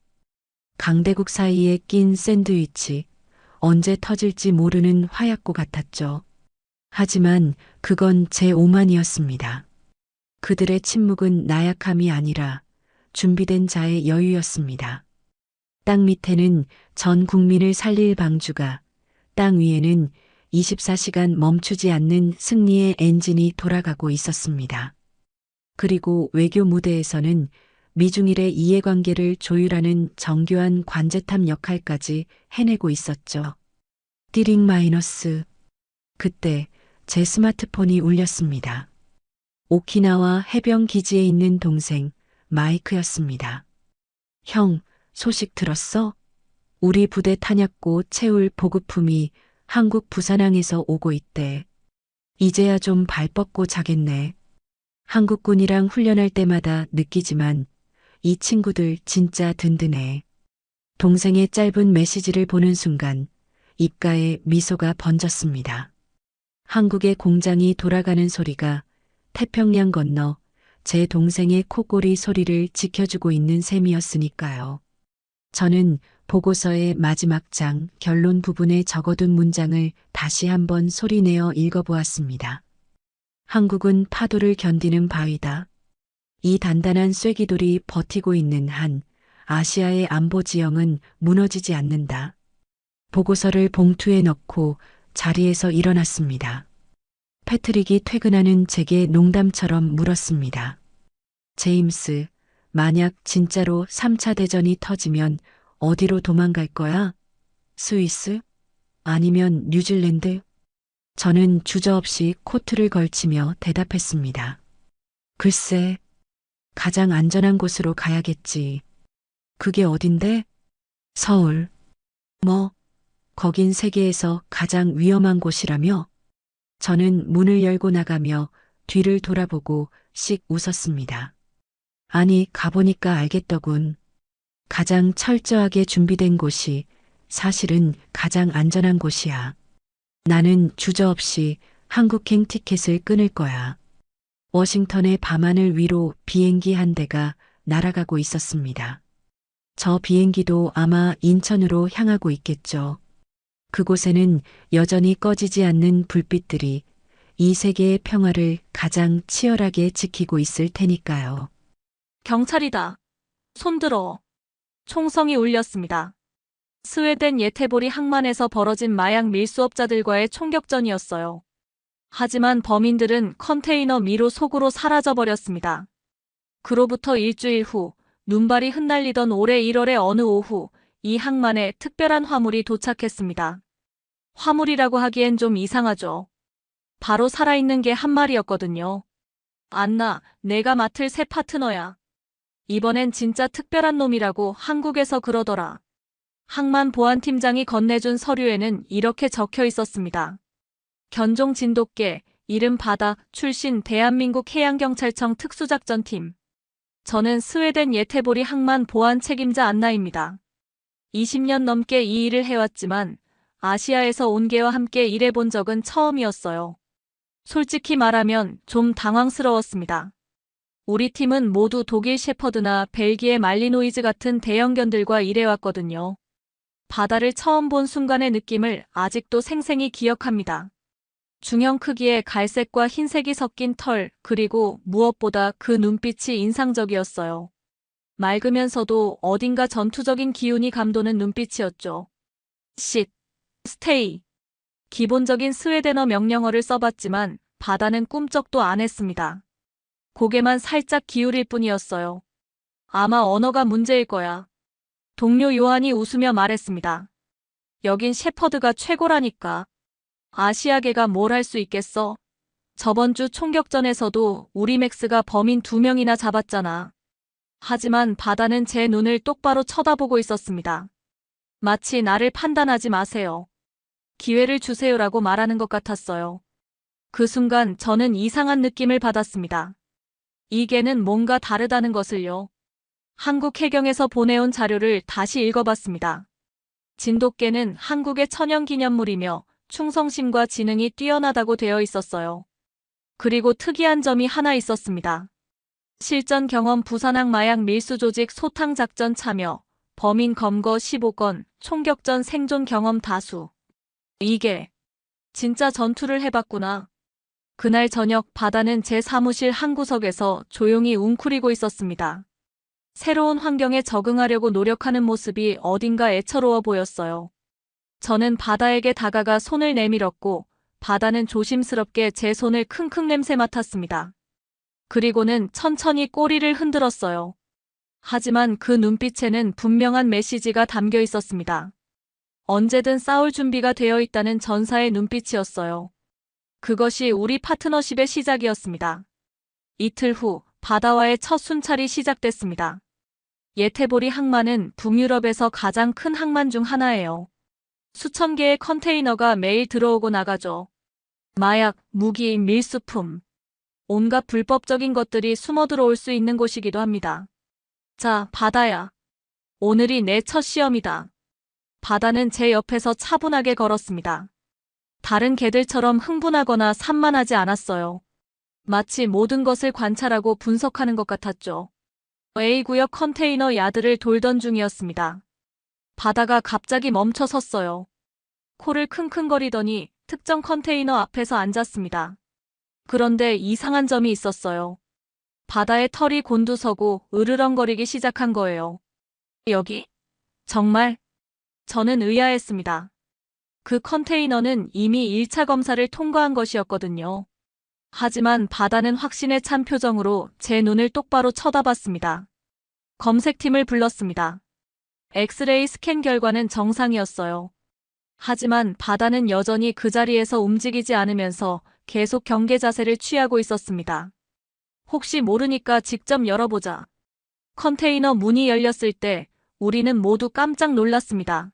강대국 사이에 낀 샌드위치, 언제 터질지 모르는 화약고 같았죠. 하지만 그건 제 오만이었습니다. 그들의 침묵은 나약함이 아니라 준비된 자의 여유였습니다. 땅 밑에는 전 국민을 살릴 방주가, 땅 위에는 24시간 멈추지 않는 승리의 엔진이 돌아가고 있었습니다. 그리고 외교 무대에서는 미중일의 이해관계를 조율하는 정교한 관제탑 역할까지 해내고 있었죠. 띠링 마이너스. 그때 제 스마트폰이 울렸습니다. 오키나와 해병 기지에 있는 동생 마이크였습니다. 형, 소식 들었어? 우리 부대 탄약고 채울 보급품이 한국 부산항에서 오고 있대. 이제야 좀 발 뻗고 자겠네. 한국군이랑 훈련할 때마다 느끼지만 이 친구들 진짜 든든해. 동생의 짧은 메시지를 보는 순간 입가에 미소가 번졌습니다. 한국의 공장이 돌아가는 소리가 태평양 건너 제 동생의 코골이 소리를 지켜주고 있는 셈이었으니까요. 저는 보고서의 마지막 장 결론 부분에 적어둔 문장을 다시 한번 소리내어 읽어보았습니다. 한국은 파도를 견디는 바위다. 이 단단한 쐐기돌이 버티고 있는 한 아시아의 안보 지형은 무너지지 않는다. 보고서를 봉투에 넣고 자리에서 일어났습니다. 패트릭이 퇴근하는 제게 농담처럼 물었습니다. 제임스, 만약 진짜로 3차 대전이 터지면 어디로 도망갈 거야? 스위스? 아니면 뉴질랜드? 저는 주저없이 코트를 걸치며 대답했습니다. 글쎄, 가장 안전한 곳으로 가야겠지. 그게 어딘데? 서울. 뭐, 거긴 세계에서 가장 위험한 곳이라며? 저는 문을 열고 나가며 뒤를 돌아보고 씩 웃었습니다. 아니, 가보니까 알겠더군. 가장 철저하게 준비된 곳이 사실은 가장 안전한 곳이야. 나는 주저없이 한국행 티켓을 끊을 거야. 워싱턴의 밤하늘 위로 비행기 한 대가 날아가고 있었습니다. 저 비행기도 아마 인천으로 향하고 있겠죠. 그곳에는 여전히 꺼지지 않는 불빛들이 이 세계의 평화를 가장 치열하게 지키고 있을 테니까요. 경찰이다. 손들어. 총성이 울렸습니다. 스웨덴 예테보리 항만에서 벌어진 마약 밀수업자들과의 총격전이었어요. 하지만 범인들은 컨테이너 미로 속으로 사라져버렸습니다. 그로부터 일주일 후 눈발이 흩날리던 올해 1월의 어느 오후 이 항만에 특별한 화물이 도착했습니다. 화물이라고 하기엔 좀 이상하죠. 바로 살아있는 개 한 마리였거든요. 안나, 내가 맡을 새 파트너야. 이번엔 진짜 특별한 놈이라고 한국에서 그러더라. 항만 보안팀장이 건네준 서류에는 이렇게 적혀 있었습니다. 견종 진돗개, 이름 바다, 출신 대한민국 해양경찰청 특수작전팀. 저는 스웨덴 예테보리 항만 보안 책임자 안나입니다. 20년 넘게 이 일을 해왔지만 아시아에서 온 개와 함께 일해본 적은 처음이었어요. 솔직히 말하면 좀 당황스러웠습니다. 우리 팀은 모두 독일 셰퍼드나 벨기에 말리노이즈 같은 대형견들과 일해왔거든요. 바다를 처음 본 순간의 느낌을 아직도 생생히 기억합니다. 중형 크기의 갈색과 흰색이 섞인 털, 그리고 무엇보다 그 눈빛이 인상적이었어요. 맑으면서도 어딘가 전투적인 기운이 감도는 눈빛이었죠. 쉿, 스테이. 기본적인 스웨덴어 명령어를 써봤지만 바다는 꿈쩍도 안 했습니다. 고개만 살짝 기울일 뿐이었어요. 아마 언어가 문제일 거야. 동료 요한이 웃으며 말했습니다. 여긴 셰퍼드가 최고라니까. 아시아계가 뭘 할 수 있겠어? 저번 주 총격전에서도 우리 맥스가 범인 2명이나 잡았잖아. 하지만 바다는 제 눈을 똑바로 쳐다보고 있었습니다. 마치 나를 판단하지 마세요. 기회를 주세요라고 말하는 것 같았어요. 그 순간 저는 이상한 느낌을 받았습니다. 이 개는 뭔가 다르다는 것을요. 한국 해경에서 보내온 자료를 다시 읽어봤습니다. 진돗개는 한국의 천연기념물이며 충성심과 지능이 뛰어나다고 되어 있었어요. 그리고 특이한 점이 하나 있었습니다. 실전 경험 부산항 마약 밀수 조직 소탕 작전 참여, 범인 검거 15건, 총격전 생존 경험 다수. 이게 진짜 전투를 해봤구나. 그날 저녁 바다는 제 사무실 한 구석에서 조용히 웅크리고 있었습니다. 새로운 환경에 적응하려고 노력하는 모습이 어딘가 애처로워 보였어요. 저는 바다에게 다가가 손을 내밀었고 바다는 조심스럽게 제 손을 킁킁 냄새 맡았습니다. 그리고는 천천히 꼬리를 흔들었어요. 하지만 그 눈빛에는 분명한 메시지가 담겨 있었습니다. 언제든 싸울 준비가 되어 있다는 전사의 눈빛이었어요. 그것이 우리 파트너십의 시작이었습니다. 이틀 후 바다와의 첫 순찰이 시작됐습니다. 예테보리 항만은 북유럽에서 가장 큰 항만 중 하나예요. 수천 개의 컨테이너가 매일 들어오고 나가죠. 마약, 무기, 밀수품. 온갖 불법적인 것들이 숨어 들어올 수 있는 곳이기도 합니다. 자, 바다야. 오늘이 내 첫 시험이다. 바다는 제 옆에서 차분하게 걸었습니다. 다른 개들처럼 흥분하거나 산만하지 않았어요. 마치 모든 것을 관찰하고 분석하는 것 같았죠. A구역 컨테이너 야드를 돌던 중이었습니다. 바다가 갑자기 멈춰 섰어요. 코를 킁킁거리더니 특정 컨테이너 앞에서 앉았습니다. 그런데 이상한 점이 있었어요. 바다의 털이 곤두서고 으르렁거리기 시작한 거예요. 여기? 정말? 저는 의아했습니다. 그 컨테이너는 이미 1차 검사를 통과한 것이었거든요. 하지만 바다는 확신에 찬 표정으로 제 눈을 똑바로 쳐다봤습니다. 검색팀을 불렀습니다. 엑스레이 스캔 결과는 정상이었어요. 하지만 바다는 여전히 그 자리에서 움직이지 않으면서 계속 경계 자세를 취하고 있었습니다. 혹시 모르니까 직접 열어보자. 컨테이너 문이 열렸을 때 우리는 모두 깜짝 놀랐습니다.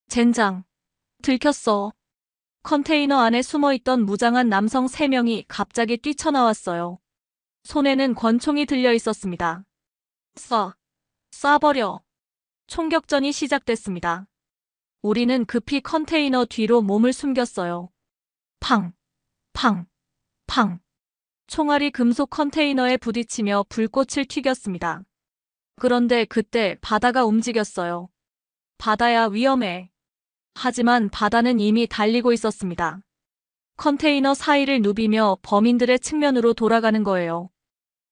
젠장. 들켰어. 컨테이너 안에 숨어있던 무장한 남성 3명이 갑자기 뛰쳐나왔어요. 손에는 권총이 들려 있었습니다. 쏴버려. 총격전이 시작됐습니다. 우리는 급히 컨테이너 뒤로 몸을 숨겼어요. 팡! 팡! 팡! 총알이 금속 컨테이너에 부딪히며 불꽃을 튀겼습니다. 그런데 그때 바다가 움직였어요. 바다야, 위험해. 하지만 바다는 이미 달리고 있었습니다. 컨테이너 사이를 누비며 범인들의 측면으로 돌아가는 거예요.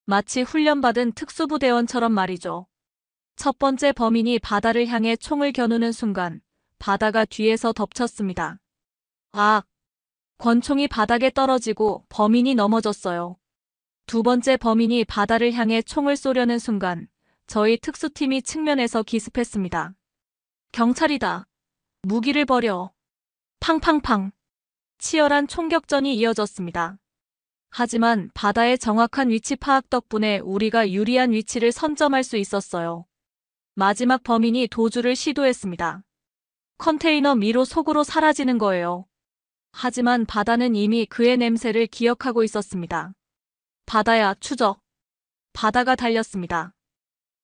마치 훈련받은 특수부대원처럼 말이죠. 첫 번째 범인이 바다를 향해 총을 겨누는 순간 바다가 뒤에서 덮쳤습니다. 아! 권총이 바닥에 떨어지고 범인이 넘어졌어요. 두 번째 범인이 바다를 향해 총을 쏘려는 순간 저희 특수팀이 측면에서 기습했습니다. 경찰이다. 무기를 버려. 팡팡팡. 치열한 총격전이 이어졌습니다. 하지만 바다의 정확한 위치 파악 덕분에 우리가 유리한 위치를 선점할 수 있었어요. 마지막 범인이 도주를 시도했습니다. 컨테이너 미로 속으로 사라지는 거예요. 하지만 바다는 이미 그의 냄새를 기억하고 있었습니다. 바다야, 추적. 바다가 달렸습니다.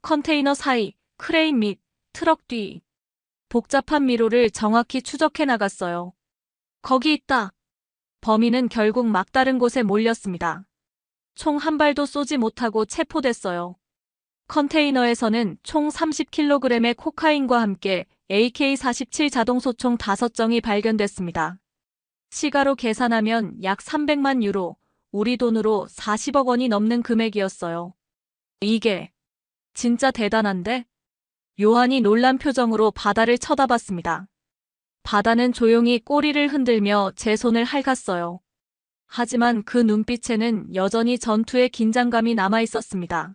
컨테이너 사이, 크레인 및 트럭 뒤. 복잡한 미로를 정확히 추적해 나갔어요. 거기 있다. 범인은 결국 막다른 곳에 몰렸습니다. 총 한 발도 쏘지 못하고 체포됐어요. 컨테이너에서는 총 30kg의 코카인과 함께 AK-47 자동소총 5정이 발견됐습니다. 시가로 계산하면 약 300만 유로, 우리 돈으로 40억 원이 넘는 금액이었어요. 이게 진짜 대단한데? 요한이 놀란 표정으로 바다를 쳐다봤습니다. 바다는 조용히 꼬리를 흔들며 제 손을 핥았어요. 하지만 그 눈빛에는 여전히 전투의 긴장감이 남아 있었습니다.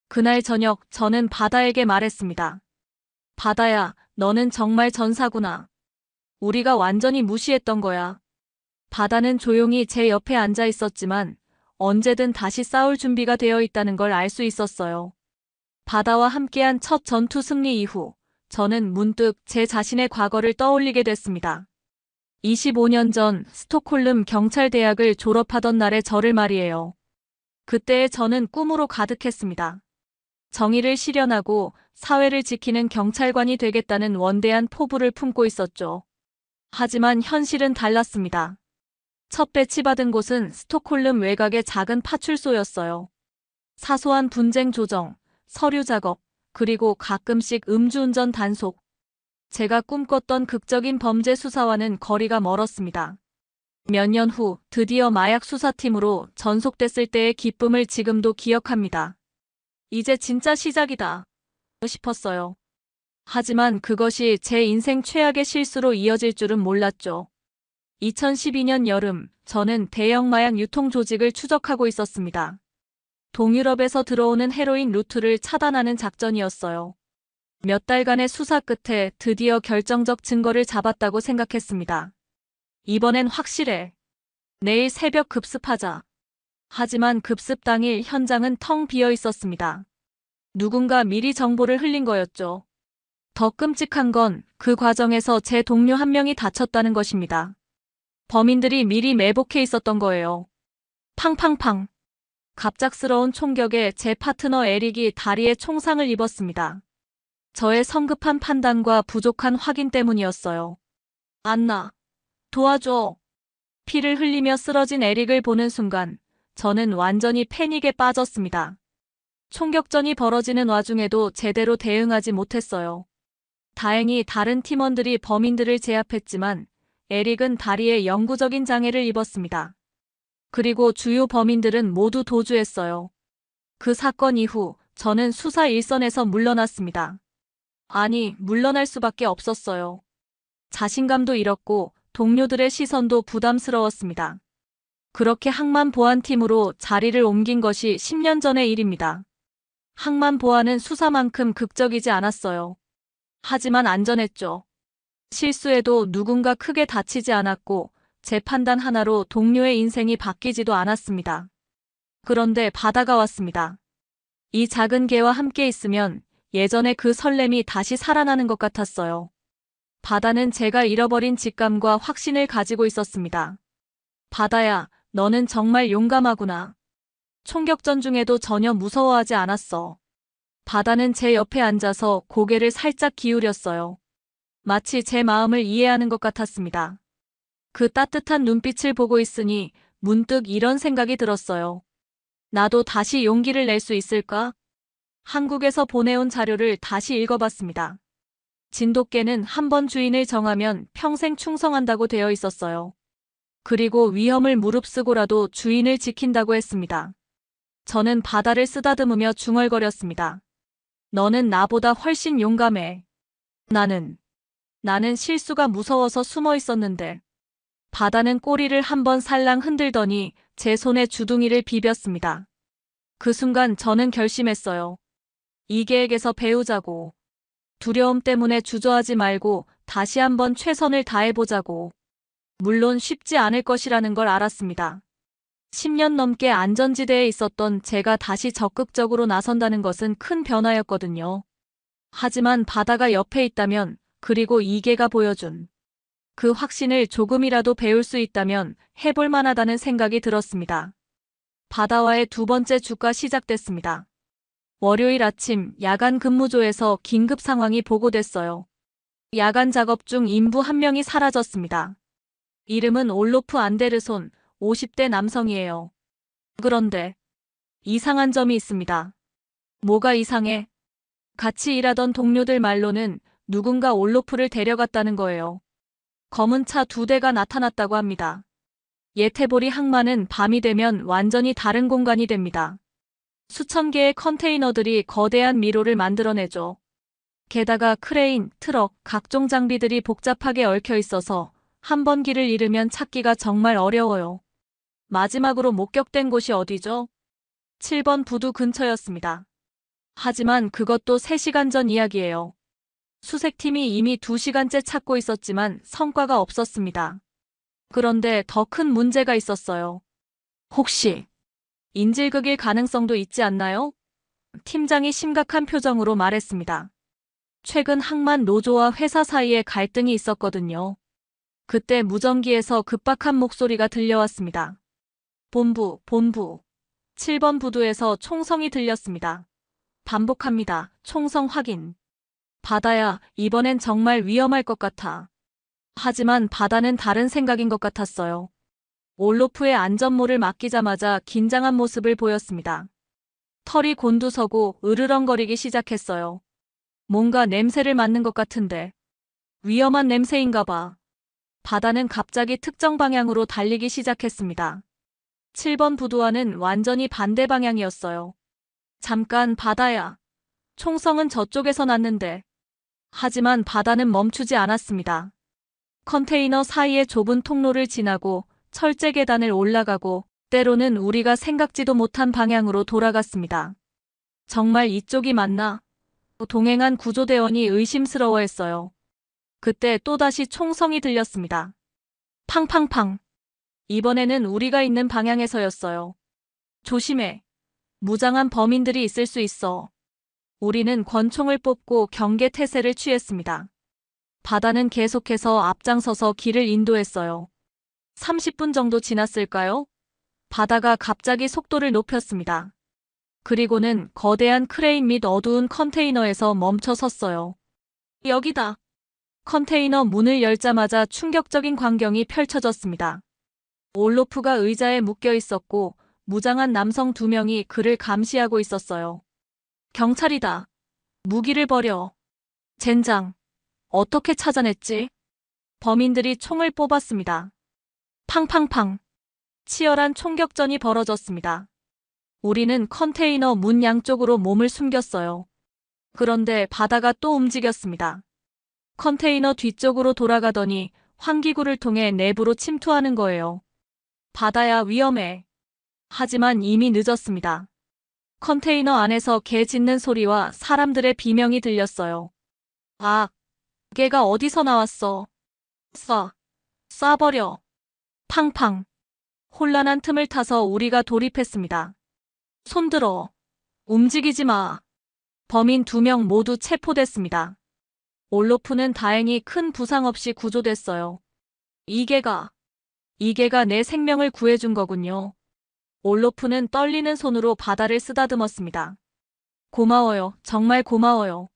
그날 저녁 저는 바다에게 말했습니다. 바다야, 너는 정말 전사구나. 우리가 완전히 무시했던 거야. 바다는 조용히 제 옆에 앉아 있었지만 언제든 다시 싸울 준비가 되어 있다는 걸 알 수 있었어요. 바다와 함께한 첫 전투 승리 이후 저는 문득 제 자신의 과거를 떠올리게 됐습니다. 25년 전 스톡홀름 경찰대학을 졸업하던 날의 저를 말이에요. 그때의 저는 꿈으로 가득했습니다. 정의를 실현하고 사회를 지키는 경찰관이 되겠다는 원대한 포부를 품고 있었죠. 하지만 현실은 달랐습니다. 첫 배치받은 곳은 스톡홀름 외곽의 작은 파출소였어요. 사소한 분쟁 조정, 서류 작업, 그리고 가끔씩 음주운전 단속. 제가 꿈꿨던 극적인 범죄 수사와는 거리가 멀었습니다. 몇 년 후 드디어 마약 수사팀으로 전속됐을 때의 기쁨을 지금도 기억합니다. 이제 진짜 시작이다 싶었어요. 하지만 그것이 제 인생 최악의 실수로 이어질 줄은 몰랐죠. 2012년 여름, 저는 대형 마약 유통 조직을 추적하고 있었습니다. 동유럽에서 들어오는 헤로인 루트를 차단하는 작전이었어요. 몇 달간의 수사 끝에 드디어 결정적 증거를 잡았다고 생각했습니다. 이번엔 확실해. 내일 새벽 급습하자. 하지만 급습 당일 현장은 텅 비어 있었습니다. 누군가 미리 정보를 흘린 거였죠. 더 끔찍한 건 그 과정에서 제 동료 한 명이 다쳤다는 것입니다. 범인들이 미리 매복해 있었던 거예요. 팡팡팡. 갑작스러운 총격에 제 파트너 에릭이 다리에 총상을 입었습니다. 저의 성급한 판단과 부족한 확인 때문이었어요. 안나, 도와줘. 피를 흘리며 쓰러진 에릭을 보는 순간 저는 완전히 패닉에 빠졌습니다. 총격전이 벌어지는 와중에도 제대로 대응하지 못했어요. 다행히 다른 팀원들이 범인들을 제압했지만 에릭은 다리에 영구적인 장애를 입었습니다. 그리고 주요 범인들은 모두 도주했어요. 그 사건 이후 저는 수사 일선에서 물러났습니다. 아니, 물러날 수밖에 없었어요. 자신감도 잃었고 동료들의 시선도 부담스러웠습니다. 그렇게 항만 보안팀으로 자리를 옮긴 것이 10년 전의 일입니다. 항만 보안은 수사만큼 극적이지 않았어요. 하지만 안전했죠. 실수에도 누군가 크게 다치지 않았고 제 판단 하나로 동료의 인생이 바뀌지도 않았습니다. 그런데 바다가 왔습니다. 이 작은 개와 함께 있으면 예전의 그 설렘이 다시 살아나는 것 같았어요. 바다는 제가 잃어버린 직감과 확신을 가지고 있었습니다. 바다야, 너는 정말 용감하구나. 총격전 중에도 전혀 무서워하지 않았어. 바다는 제 옆에 앉아서 고개를 살짝 기울였어요. 마치 제 마음을 이해하는 것 같았습니다. 그 따뜻한 눈빛을 보고 있으니 문득 이런 생각이 들었어요. 나도 다시 용기를 낼 수 있을까? 한국에서 보내온 자료를 다시 읽어봤습니다. 진돗개는 한 번 주인을 정하면 평생 충성한다고 되어 있었어요. 그리고 위험을 무릅쓰고라도 주인을 지킨다고 했습니다. 저는 바다를 쓰다듬으며 중얼거렸습니다. 너는 나보다 훨씬 용감해. 나는 실수가 무서워서 숨어 있었는데. 바다는 꼬리를 한번 살랑 흔들더니 제 손에 주둥이를 비볐습니다. 그 순간 저는 결심했어요. 이 개에게서 배우자고. 두려움 때문에 주저하지 말고 다시 한번 최선을 다해보자고. 물론 쉽지 않을 것이라는 걸 알았습니다. 10년 넘게 안전지대에 있었던 제가 다시 적극적으로 나선다는 것은 큰 변화였거든요. 하지만 바다가 옆에 있다면, 그리고 이계가 보여준 그 확신을 조금이라도 배울 수 있다면 해볼 만하다는 생각이 들었습니다. 바다와의 두 번째 주가 시작됐습니다. 월요일 아침 야간 근무조에서 긴급 상황이 보고됐어요. 야간 작업 중 인부 한 명이 사라졌습니다. 이름은 올로프 안데르손, 50대 남성이에요. 그런데 이상한 점이 있습니다. 뭐가 이상해? 같이 일하던 동료들 말로는 누군가 올로프를 데려갔다는 거예요. 검은 차 2대가 나타났다고 합니다. 예테보리 항만은 밤이 되면 완전히 다른 공간이 됩니다. 수천 개의 컨테이너들이 거대한 미로를 만들어내죠. 게다가 크레인, 트럭, 각종 장비들이 복잡하게 얽혀 있어서 한 번 길을 잃으면 찾기가 정말 어려워요. 마지막으로 목격된 곳이 어디죠? 7번 부두 근처였습니다. 하지만 그것도 3시간 전 이야기예요. 수색팀이 이미 2시간째 찾고 있었지만 성과가 없었습니다. 그런데 더 큰 문제가 있었어요. 혹시 인질극일 가능성도 있지 않나요? 팀장이 심각한 표정으로 말했습니다. 최근 항만 노조와 회사 사이에 갈등이 있었거든요. 그때 무전기에서 급박한 목소리가 들려왔습니다. 본부. 7번 부두에서 총성이 들렸습니다. 반복합니다. 총성 확인. 바다야, 이번엔 정말 위험할 것 같아. 하지만 바다는 다른 생각인 것 같았어요. 올로프의 안전모를 맡기자마자 긴장한 모습을 보였습니다. 털이 곤두서고 으르렁거리기 시작했어요. 뭔가 냄새를 맡는 것 같은데. 위험한 냄새인가 봐. 바다는 갑자기 특정 방향으로 달리기 시작했습니다. 7번 부두와는 완전히 반대 방향이었어요. 잠깐, 바다야. 총성은 저쪽에서 났는데. 하지만 바다는 멈추지 않았습니다. 컨테이너 사이의 좁은 통로를 지나고 철제 계단을 올라가고 때로는 우리가 생각지도 못한 방향으로 돌아갔습니다. 정말 이쪽이 맞나? 동행한 구조대원이 의심스러워했어요. 그때 또다시 총성이 들렸습니다. 팡팡팡. 이번에는 우리가 있는 방향에서였어요. 조심해. 무장한 범인들이 있을 수 있어. 우리는 권총을 뽑고 경계 태세를 취했습니다. 바다는 계속해서 앞장서서 길을 인도했어요. 30분 정도 지났을까요? 바다가 갑자기 속도를 높였습니다. 그리고는 거대한 크레인 및 어두운 컨테이너에서 멈춰 섰어요. 여기다. 컨테이너 문을 열자마자 충격적인 광경이 펼쳐졌습니다. 올로프가 의자에 묶여 있었고 무장한 남성 2명이 그를 감시하고 있었어요. 경찰이다. 무기를 버려. 젠장. 어떻게 찾아냈지? 범인들이 총을 뽑았습니다. 팡팡팡. 치열한 총격전이 벌어졌습니다. 우리는 컨테이너 문 양쪽으로 몸을 숨겼어요. 그런데 바다가 또 움직였습니다. 컨테이너 뒤쪽으로 돌아가더니 환기구를 통해 내부로 침투하는 거예요. 바다야, 위험해. 하지만 이미 늦었습니다. 컨테이너 안에서 개 짖는 소리와 사람들의 비명이 들렸어요. 아, 개가 어디서 나왔어? 쏴버려. 팡팡. 혼란한 틈을 타서 우리가 돌입했습니다. 손들어. 움직이지 마. 범인 2명 모두 체포됐습니다. 올로프는 다행히 큰 부상 없이 구조됐어요. 이계가 내 생명을 구해준 거군요. 올로프는 떨리는 손으로 바다를 쓰다듬었습니다. 고마워요. 정말 고마워요.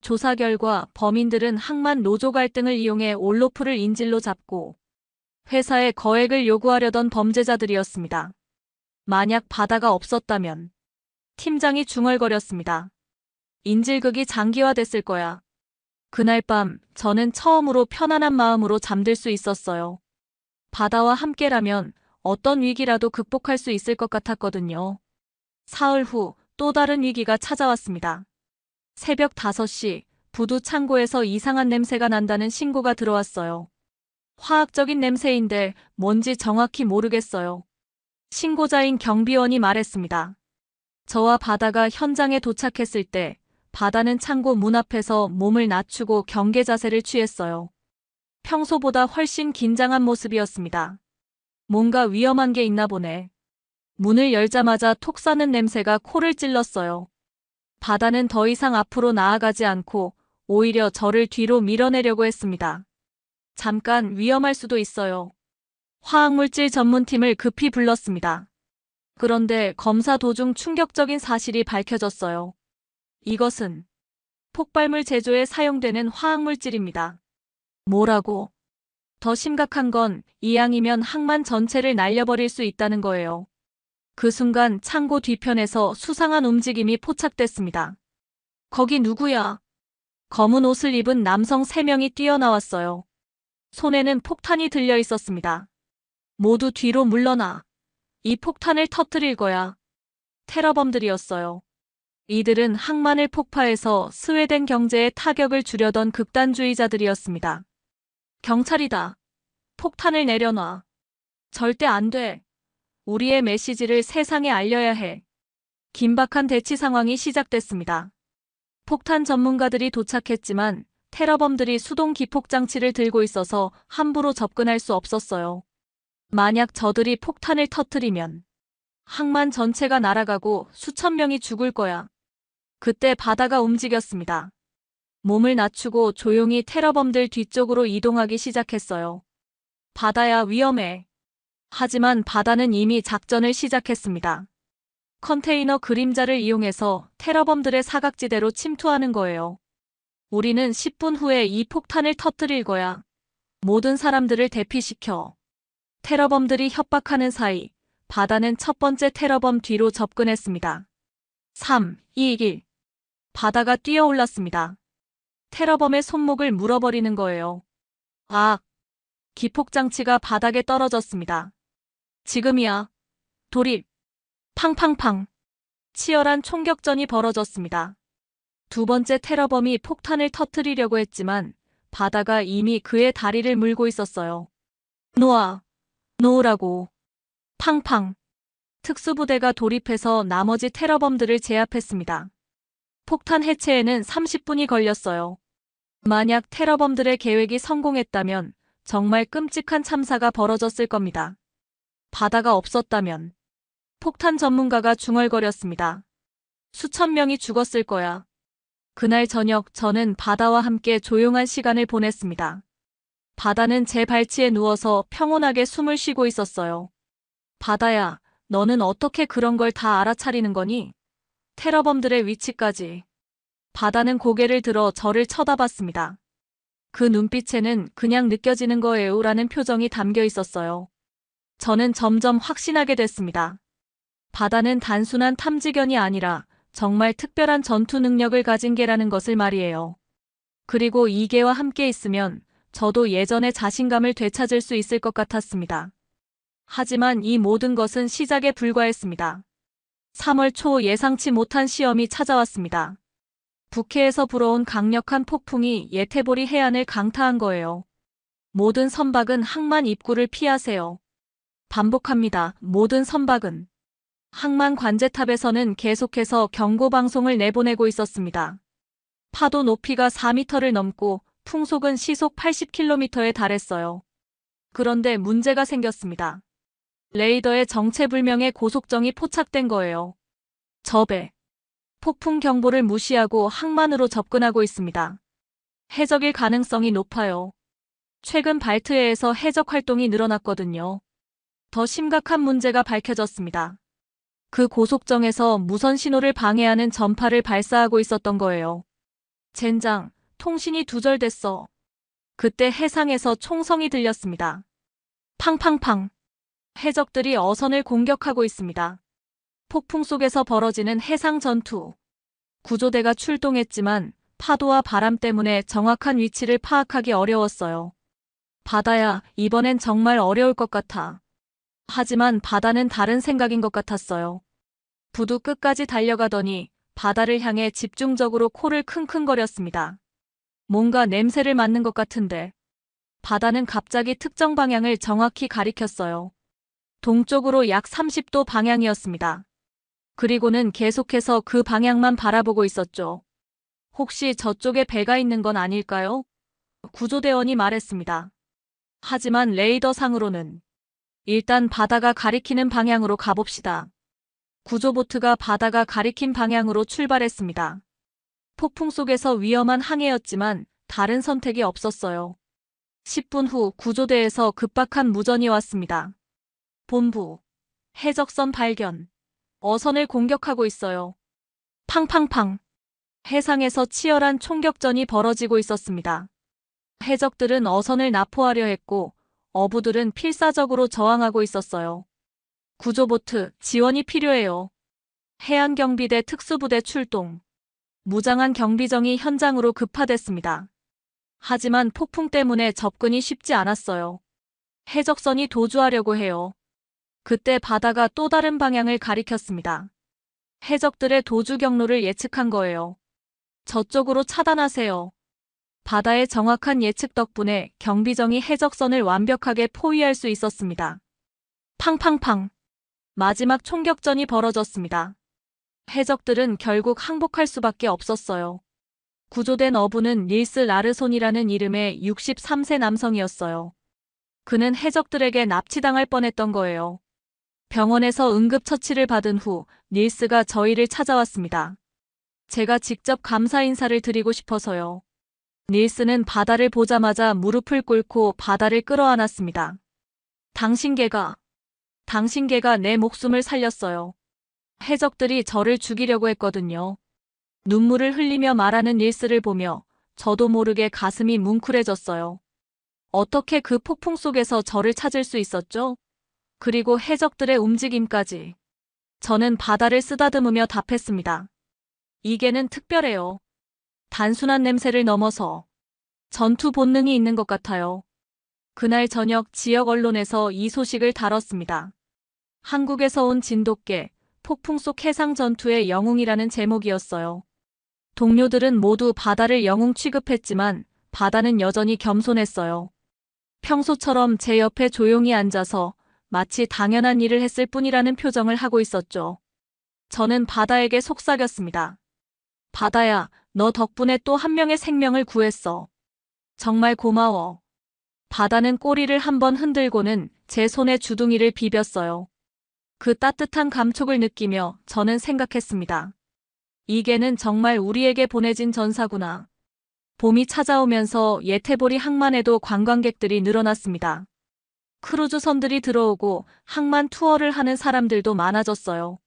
조사 결과 범인들은 항만 노조 갈등을 이용해 올로프를 인질로 잡고 회사에 거액을 요구하려던 범죄자들이었습니다. 만약 바다가 없었다면 팀장이 중얼거렸습니다. 인질극이 장기화됐을 거야. 그날 밤 저는 처음으로 편안한 마음으로 잠들 수 있었어요. 바다와 함께라면 어떤 위기라도 극복할 수 있을 것 같았거든요. 사흘 후 또 다른 위기가 찾아왔습니다. 새벽 5시 부두 창고에서 이상한 냄새가 난다는 신고가 들어왔어요. 화학적인 냄새인데 뭔지 정확히 모르겠어요. 신고자인 경비원이 말했습니다. 저와 바다가 현장에 도착했을 때 바다는 창고 문 앞에서 몸을 낮추고 경계 자세를 취했어요. 평소보다 훨씬 긴장한 모습이었습니다. 뭔가 위험한 게 있나 보네. 문을 열자마자 톡 싸는 냄새가 코를 찔렀어요. 바다는 더 이상 앞으로 나아가지 않고 오히려 저를 뒤로 밀어내려고 했습니다. 잠깐 위험할 수도 있어요. 화학물질 전문팀을 급히 불렀습니다. 그런데 검사 도중 충격적인 사실이 밝혀졌어요. 이것은 폭발물 제조에 사용되는 화학물질입니다. 뭐라고? 더 심각한 건 이 양이면 항만 전체를 날려버릴 수 있다는 거예요. 그 순간 창고 뒤편에서 수상한 움직임이 포착됐습니다. 거기 누구야? 검은 옷을 입은 남성 3명이 뛰어나왔어요. 손에는 폭탄이 들려 있었습니다. 모두 뒤로 물러나. 이 폭탄을 터뜨릴 거야. 테러범들이었어요. 이들은 항만을 폭파해서 스웨덴 경제에 타격을 주려던 극단주의자들이었습니다. 경찰이다. 폭탄을 내려놔. 절대 안 돼. 우리의 메시지를 세상에 알려야 해. 긴박한 대치 상황이 시작됐습니다. 폭탄 전문가들이 도착했지만 테러범들이 수동 기폭 장치를 들고 있어서 함부로 접근할 수 없었어요. 만약 저들이 폭탄을 터뜨리면 항만 전체가 날아가고 수천 명이 죽을 거야. 그때 바다가 움직였습니다. 몸을 낮추고 조용히 테러범들 뒤쪽으로 이동하기 시작했어요. 바다야, 위험해. 하지만 바다는 이미 작전을 시작했습니다. 컨테이너 그림자를 이용해서 테러범들의 사각지대로 침투하는 거예요. 우리는 10분 후에 이 폭탄을 터뜨릴 거야. 모든 사람들을 대피시켜. 테러범들이 협박하는 사이 바다는 첫 번째 테러범 뒤로 접근했습니다. 3, 2, 1. 바다가 뛰어올랐습니다. 테러범의 손목을 물어버리는 거예요. 아! 기폭장치가 바닥에 떨어졌습니다. 지금이야. 돌입. 팡팡팡. 치열한 총격전이 벌어졌습니다. 두 번째 테러범이 폭탄을 터뜨리려고 했지만 바다가 이미 그의 다리를 물고 있었어요. 놓아. 놓으라고. 팡팡. 특수부대가 돌입해서 나머지 테러범들을 제압했습니다. 폭탄 해체에는 30분이 걸렸어요. 만약 테러범들의 계획이 성공했다면 정말 끔찍한 참사가 벌어졌을 겁니다. 바다가 없었다면 폭탄 전문가가 중얼거렸습니다. 수천 명이 죽었을 거야. 그날 저녁 저는 바다와 함께 조용한 시간을 보냈습니다. 바다는 제 발치에 누워서 평온하게 숨을 쉬고 있었어요. 바다야, 너는 어떻게 그런 걸 다 알아차리는 거니? 테러범들의 위치까지. 바다는 고개를 들어 저를 쳐다봤습니다. 그 눈빛에는 그냥 느껴지는 거예요라는 표정이 담겨 있었어요. 저는 점점 확신하게 됐습니다. 바다는 단순한 탐지견이 아니라 정말 특별한 전투 능력을 가진 개라는 것을 말이에요. 그리고 이 개와 함께 있으면 저도 예전의 자신감을 되찾을 수 있을 것 같았습니다. 하지만 이 모든 것은 시작에 불과했습니다. 3월 초 예상치 못한 시험이 찾아왔습니다. 북해에서 불어온 강력한 폭풍이 예태보리 해안을 강타한 거예요. 모든 선박은 항만 입구를 피하세요. 반복합니다. 모든 선박은. 항만 관제탑에서는 계속해서 경고방송을 내보내고 있었습니다. 파도 높이가 4m를 넘고 풍속은 시속 80km에 달했어요. 그런데 문제가 생겼습니다. 레이더에 정체불명의 고속정이 포착된 거예요. 저 배. 폭풍 경보를 무시하고 항만으로 접근하고 있습니다. 해적일 가능성이 높아요. 최근 발트해에서 해적 활동이 늘어났거든요. 더 심각한 문제가 밝혀졌습니다. 그 고속정에서 무선 신호를 방해하는 전파를 발사하고 있었던 거예요. 젠장, 통신이 두절됐어. 그때 해상에서 총성이 들렸습니다. 팡팡팡. 해적들이 어선을 공격하고 있습니다. 폭풍 속에서 벌어지는 해상 전투. 구조대가 출동했지만 파도와 바람 때문에 정확한 위치를 파악하기 어려웠어요. 바다야, 이번엔 정말 어려울 것 같아. 하지만 바다는 다른 생각인 것 같았어요. 부두 끝까지 달려가더니 바다를 향해 집중적으로 코를 킁킁거렸습니다. 뭔가 냄새를 맡는 것 같은데. 바다는 갑자기 특정 방향을 정확히 가리켰어요. 동쪽으로 약 30도 방향이었습니다. 그리고는 계속해서 그 방향만 바라보고 있었죠. 혹시 저쪽에 배가 있는 건 아닐까요? 구조대원이 말했습니다. 하지만 레이더상으로는 일단 바다가 가리키는 방향으로 가봅시다. 구조보트가 바다가 가리킨 방향으로 출발했습니다. 폭풍 속에서 위험한 항해였지만 다른 선택이 없었어요. 10분 후 구조대에서 급박한 무전이 왔습니다. 본부, 해적선 발견. 어선을 공격하고 있어요. 팡팡팡. 해상에서 치열한 총격전이 벌어지고 있었습니다. 해적들은 어선을 납포하려 했고 어부들은 필사적으로 저항하고 있었어요. 구조보트 지원이 필요해요. 해안경비대 특수부대 출동. 무장한 경비정이 현장으로 급파됐습니다. 하지만 폭풍 때문에 접근이 쉽지 않았어요. 해적선이 도주하려고 해요. 그때 바다가 또 다른 방향을 가리켰습니다. 해적들의 도주 경로를 예측한 거예요. 저쪽으로 차단하세요. 바다의 정확한 예측 덕분에 경비정이 해적선을 완벽하게 포위할 수 있었습니다. 팡팡팡. 마지막 총격전이 벌어졌습니다. 해적들은 결국 항복할 수밖에 없었어요. 구조된 어부는 닐스 라르손이라는 이름의 63세 남성이었어요. 그는 해적들에게 납치당할 뻔했던 거예요. 병원에서 응급처치를 받은 후 닐스가 저희를 찾아왔습니다. 제가 직접 감사 인사를 드리고 싶어서요. 닐스는 바다를 보자마자 무릎을 꿇고 바다를 끌어안았습니다. 당신 개가 내 목숨을 살렸어요. 해적들이 저를 죽이려고 했거든요. 눈물을 흘리며 말하는 닐스를 보며 저도 모르게 가슴이 뭉클해졌어요. 어떻게 그 폭풍 속에서 저를 찾을 수 있었죠? 그리고 해적들의 움직임까지. 저는 바다를 쓰다듬으며 답했습니다. 이 개는 특별해요. 단순한 냄새를 넘어서 전투 본능이 있는 것 같아요. 그날 저녁 지역 언론에서 이 소식을 다뤘습니다. 한국에서 온 진돗개, 폭풍 속 해상 전투의 영웅이라는 제목이었어요. 동료들은 모두 바다를 영웅 취급했지만 바다는 여전히 겸손했어요. 평소처럼 제 옆에 조용히 앉아서 마치 당연한 일을 했을 뿐이라는 표정을 하고 있었죠. 저는 바다에게 속삭였습니다. 바다야, 너 덕분에 또 한 명의 생명을 구했어. 정말 고마워. 바다는 꼬리를 한번 흔들고는 제 손에 주둥이를 비볐어요. 그 따뜻한 감촉을 느끼며 저는 생각했습니다. 이 개는 정말 우리에게 보내진 전사구나. 봄이 찾아오면서 예태보리 항만에도 관광객들이 늘어났습니다. 크루즈선들이 들어오고 항만 투어를 하는 사람들도 많아졌어요.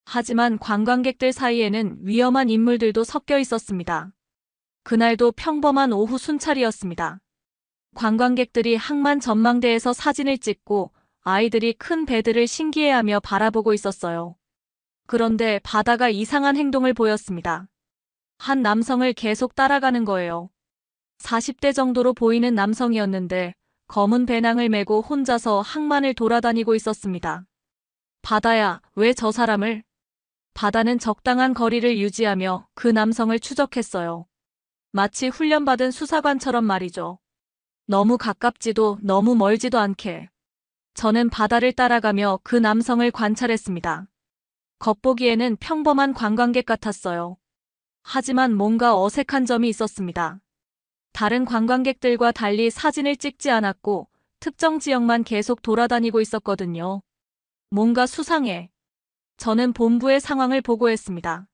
하지만 관광객들 사이에는 위험한 인물들도 섞여 있었습니다. 그날도 평범한 오후 순찰이었습니다. 관광객들이 항만 전망대에서 사진을 찍고 아이들이 큰 배들을 신기해하며 바라보고 있었어요. 그런데 바다가 이상한 행동을 보였습니다. 한 남성을 계속 따라가는 거예요. 40대 정도로 보이는 남성이었는데 검은 배낭을 메고 혼자서 항만을 돌아다니고 있었습니다. 바다야, 왜 저 사람을? 바다는 적당한 거리를 유지하며 그 남성을 추적했어요. 마치 훈련받은 수사관처럼 말이죠. 너무 가깝지도 너무 멀지도 않게. 저는 바다를 따라가며 그 남성을 관찰했습니다. 겉보기에는 평범한 관광객 같았어요. 하지만 뭔가 어색한 점이 있었습니다. 다른 관광객들과 달리 사진을 찍지 않았고 특정 지역만 계속 돌아다니고 있었거든요. 뭔가 수상해. 저는 본부의 상황을 보고했습니다.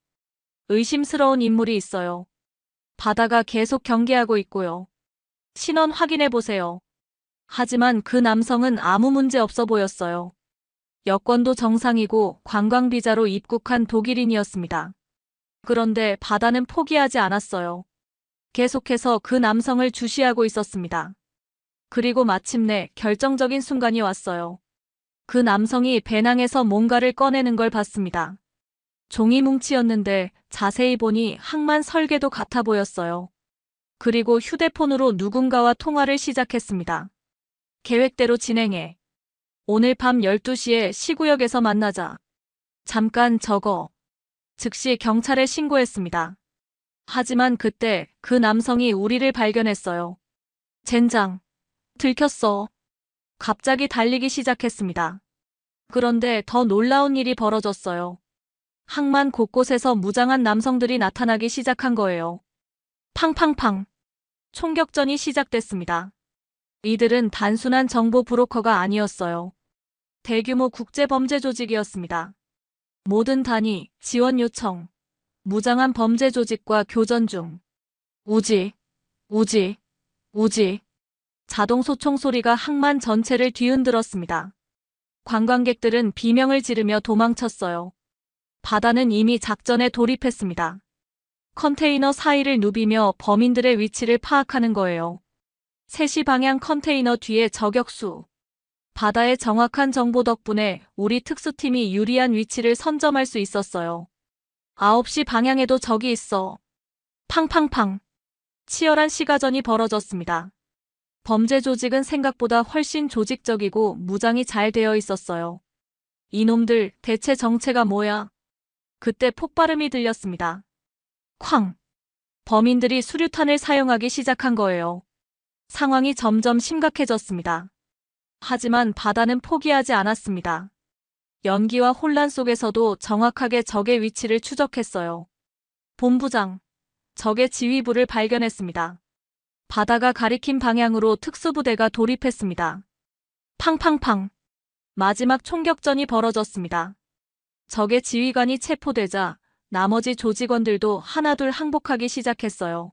의심스러운 인물이 있어요. 바다가 계속 경계하고 있고요. 신원 확인해 보세요. 하지만 그 남성은 아무 문제 없어 보였어요. 여권도 정상이고 관광비자로 입국한 독일인이었습니다. 그런데 바다는 포기하지 않았어요. 계속해서 그 남성을 주시하고 있었습니다. 그리고 마침내 결정적인 순간이 왔어요. 그 남성이 배낭에서 뭔가를 꺼내는 걸 봤습니다. 종이 뭉치였는데 자세히 보니 항만 설계도 같아 보였어요. 그리고 휴대폰으로 누군가와 통화를 시작했습니다. 계획대로 진행해. 오늘 밤 12시에 시구역에서 만나자. 잠깐 적어. 즉시 경찰에 신고했습니다. 하지만 그때 그 남성이 우리를 발견했어요. 젠장. 들켰어. 갑자기 달리기 시작했습니다. 그런데 더 놀라운 일이 벌어졌어요. 항만 곳곳에서 무장한 남성들이 나타나기 시작한 거예요. 팡팡팡. 총격전이 시작됐습니다. 이들은 단순한 정보 브로커가 아니었어요. 대규모 국제범죄 조직이었습니다. 모든 단위, 지원 요청, 무장한 범죄 조직과 교전 중. 우지, 우지, 우지. 자동 소총 소리가 항만 전체를 뒤흔들었습니다. 관광객들은 비명을 지르며 도망쳤어요. 바다는 이미 작전에 돌입했습니다. 컨테이너 사이를 누비며 범인들의 위치를 파악하는 거예요. 3시 방향 컨테이너 뒤에 저격수. 바다의 정확한 정보 덕분에 우리 특수팀이 유리한 위치를 선점할 수 있었어요. 9시 방향에도 적이 있어. 팡팡팡. 치열한 시가전이 벌어졌습니다. 범죄 조직은 생각보다 훨씬 조직적이고 무장이 잘 되어 있었어요. 이놈들 대체 정체가 뭐야? 그때 폭발음이 들렸습니다. 쾅! 범인들이 수류탄을 사용하기 시작한 거예요. 상황이 점점 심각해졌습니다. 하지만 바다는 포기하지 않았습니다. 연기와 혼란 속에서도 정확하게 적의 위치를 추적했어요. 본부장, 적의 지휘부를 발견했습니다. 바다가 가리킨 방향으로 특수부대가 돌입했습니다. 팡팡팡. 마지막 총격전이 벌어졌습니다. 적의 지휘관이 체포되자 나머지 조직원들도 하나둘 항복하기 시작했어요.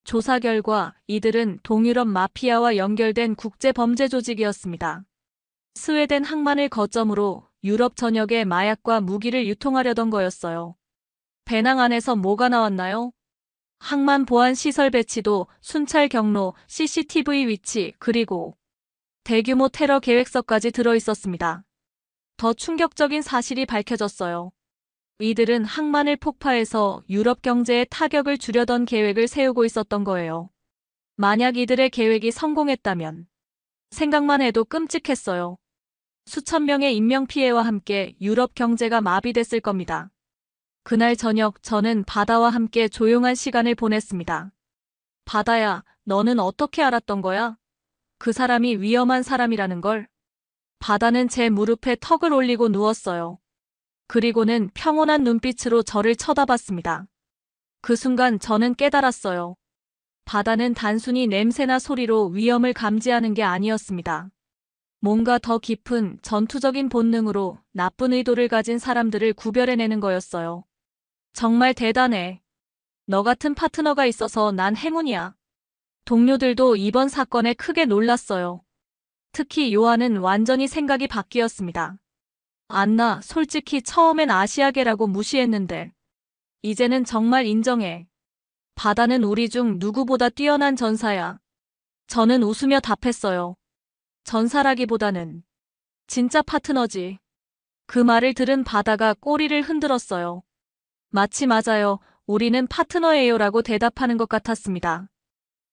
조사 결과 이들은 동유럽 마피아와 연결된 국제범죄 조직이었습니다. 스웨덴 항만을 거점으로 유럽 전역에 마약과 무기를 유통하려던 거였어요. 배낭 안에서 뭐가 나왔나요? 항만 보안 시설 배치도, 순찰 경로, CCTV 위치, 그리고 대규모 테러 계획서까지 들어있었습니다. 더 충격적인 사실이 밝혀졌어요. 이들은 항만을 폭파해서 유럽 경제에 타격을 주려던 계획을 세우고 있었던 거예요. 만약 이들의 계획이 성공했다면 생각만 해도 끔찍했어요. 수천 명의 인명피해와 함께 유럽 경제가 마비됐을 겁니다. 그날 저녁 저는 바다와 함께 조용한 시간을 보냈습니다. 바다야, 너는 어떻게 알았던 거야? 그 사람이 위험한 사람이라는 걸? 바다는 제 무릎에 턱을 올리고 누웠어요. 그리고는 평온한 눈빛으로 저를 쳐다봤습니다. 그 순간 저는 깨달았어요. 바다는 단순히 냄새나 소리로 위험을 감지하는 게 아니었습니다. 뭔가 더 깊은 전투적인 본능으로 나쁜 의도를 가진 사람들을 구별해내는 거였어요. 정말 대단해. 너 같은 파트너가 있어서 난 행운이야. 동료들도 이번 사건에 크게 놀랐어요. 특히 요한은 완전히 생각이 바뀌었습니다. 안나, 솔직히 처음엔 아시아계라고 무시했는데 이제는 정말 인정해. 바다는 우리 중 누구보다 뛰어난 전사야. 저는 웃으며 답했어요. 전사라기보다는 진짜 파트너지. 그 말을 들은 바다가 꼬리를 흔들었어요. 마치 맞아요. 우리는 파트너예요라고 대답하는 것 같았습니다.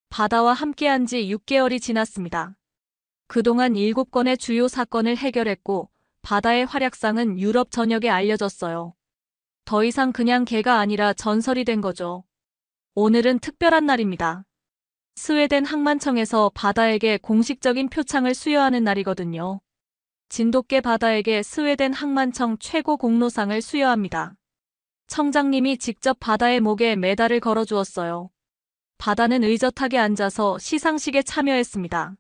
바다와 함께한 지 6개월이 지났습니다. 그동안 7건의 주요 사건을 해결했고 바다의 활약상은 유럽 전역에 알려졌어요. 더 이상 그냥 개가 아니라 전설이 된 거죠. 오늘은 특별한 날입니다. 스웨덴 항만청에서 바다에게 공식적인 표창을 수여하는 날이거든요. 진돗개 바다에게 스웨덴 항만청 최고 공로상을 수여합니다. 청장님이 직접 바다의 목에 메달을 걸어주었어요. 바다는 의젓하게 앉아서 시상식에 참여했습니다.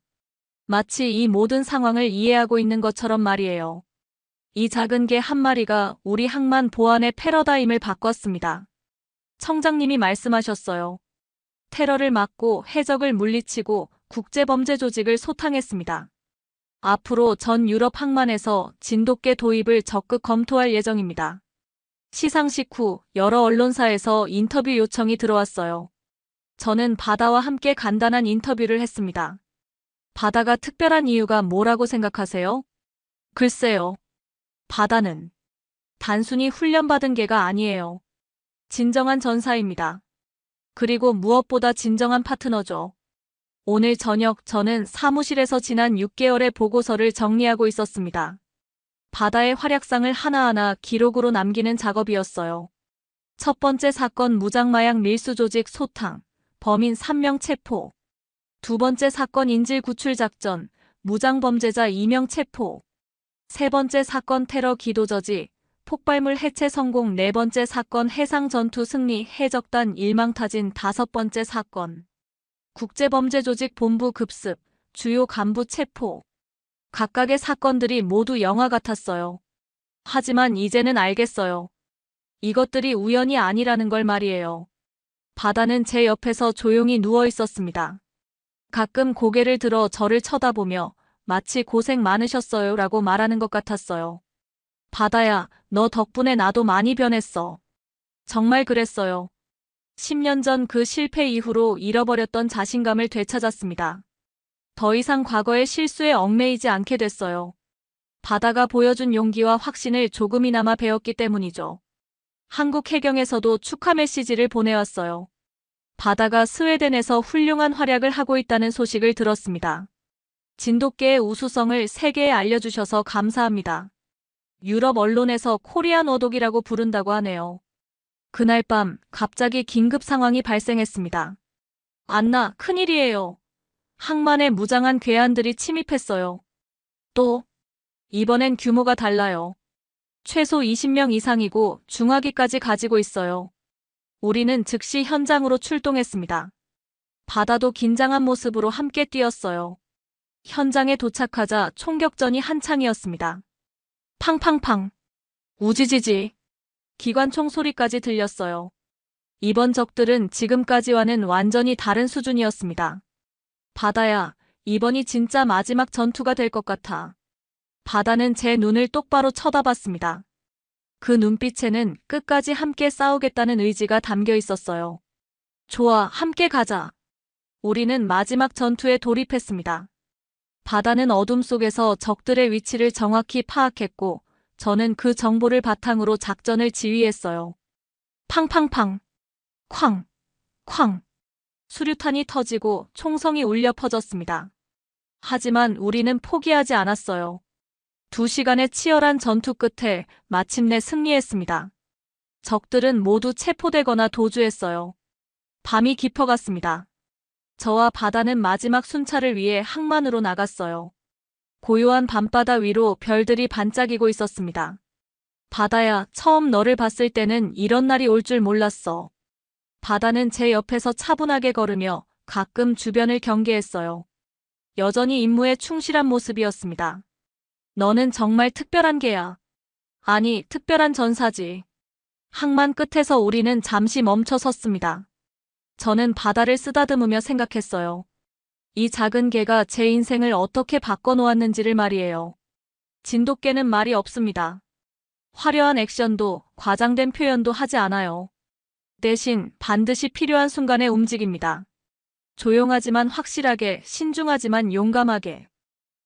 마치 이 모든 상황을 이해하고 있는 것처럼 말이에요. 이 작은 개 한 마리가 우리 항만 보안의 패러다임을 바꿨습니다. 청장님이 말씀하셨어요. 테러를 막고 해적을 물리치고 국제범죄 조직을 소탕했습니다. 앞으로 전 유럽 항만에서 진돗개 도입을 적극 검토할 예정입니다. 시상식 후 여러 언론사에서 인터뷰 요청이 들어왔어요. 저는 바다와 함께 간단한 인터뷰를 했습니다. 바다가 특별한 이유가 뭐라고 생각하세요? 글쎄요. 바다는 단순히 훈련받은 개가 아니에요. 진정한 전사입니다. 그리고 무엇보다 진정한 파트너죠. 오늘 저녁 저는 사무실에서 지난 6개월의 보고서를 정리하고 있었습니다. 바다의 활약상을 하나하나 기록으로 남기는 작업이었어요. 첫 번째 사건 무장마약 밀수 조직 소탕, 범인 3명 체포. 두 번째 사건 인질 구출 작전, 무장범죄자 2명 체포. 세 번째 사건 테러 기도 저지, 폭발물 해체 성공. 네 번째 사건 해상 전투 승리, 해적단 일망타진. 다섯 번째 사건 국제범죄 조직 본부 급습, 주요 간부 체포. 각각의 사건들이 모두 영화 같았어요. 하지만 이제는 알겠어요. 이것들이 우연이 아니라는 걸 말이에요. 바다는 제 옆에서 조용히 누워 있었습니다. 가끔 고개를 들어 저를 쳐다보며 마치 고생 많으셨어요 라고 말하는 것 같았어요. 바다야, 너 덕분에 나도 많이 변했어. 정말 그랬어요. 10년 전 그 실패 이후로 잃어버렸던 자신감을 되찾았습니다. 더 이상 과거의 실수에 얽매이지 않게 됐어요. 바다가 보여준 용기와 확신을 조금이나마 배웠기 때문이죠. 한국 해경에서도 축하 메시지를 보내왔어요. 바다가 스웨덴에서 훌륭한 활약을 하고 있다는 소식을 들었습니다. 진돗개의 우수성을 세계에 알려주셔서 감사합니다. 유럽 언론에서 코리안 어독이라고 부른다고 하네요. 그날 밤 갑자기 긴급 상황이 발생했습니다. 안나, 큰일이에요. 항만에 무장한 괴한들이 침입했어요. 또, 이번엔 규모가 달라요. 최소 20명 이상이고 중화기까지 가지고 있어요. 우리는 즉시 현장으로 출동했습니다. 바다도 긴장한 모습으로 함께 뛰었어요. 현장에 도착하자 총격전이 한창이었습니다. 팡팡팡, 우지지지, 기관총 소리까지 들렸어요. 이번 적들은 지금까지와는 완전히 다른 수준이었습니다. 바다야, 이번이 진짜 마지막 전투가 될 것 같아. 바다는 제 눈을 똑바로 쳐다봤습니다. 그 눈빛에는 끝까지 함께 싸우겠다는 의지가 담겨 있었어요. 좋아, 함께 가자. 우리는 마지막 전투에 돌입했습니다. 바다는 어둠 속에서 적들의 위치를 정확히 파악했고, 저는 그 정보를 바탕으로 작전을 지휘했어요. 팡팡팡, 쾅, 쾅. 수류탄이 터지고 총성이 울려 퍼졌습니다. 하지만 우리는 포기하지 않았어요. 2시간의 치열한 전투 끝에 마침내 승리했습니다. 적들은 모두 체포되거나 도주했어요. 밤이 깊어갔습니다. 저와 바다는 마지막 순찰을 위해 항만으로 나갔어요. 고요한 밤바다 위로 별들이 반짝이고 있었습니다. 바다야, 처음 너를 봤을 때는 이런 날이 올 줄 몰랐어. 바다는 제 옆에서 차분하게 걸으며 가끔 주변을 경계했어요. 여전히 임무에 충실한 모습이었습니다. 너는 정말 특별한 개야. 아니, 특별한 전사지. 항만 끝에서 우리는 잠시 멈춰 섰습니다. 저는 바다를 쓰다듬으며 생각했어요. 이 작은 개가 제 인생을 어떻게 바꿔놓았는지를 말이에요. 진돗개는 말이 없습니다. 화려한 액션도 과장된 표현도 하지 않아요. 대신 반드시 필요한 순간에 움직입니다. 조용하지만 확실하게, 신중하지만 용감하게.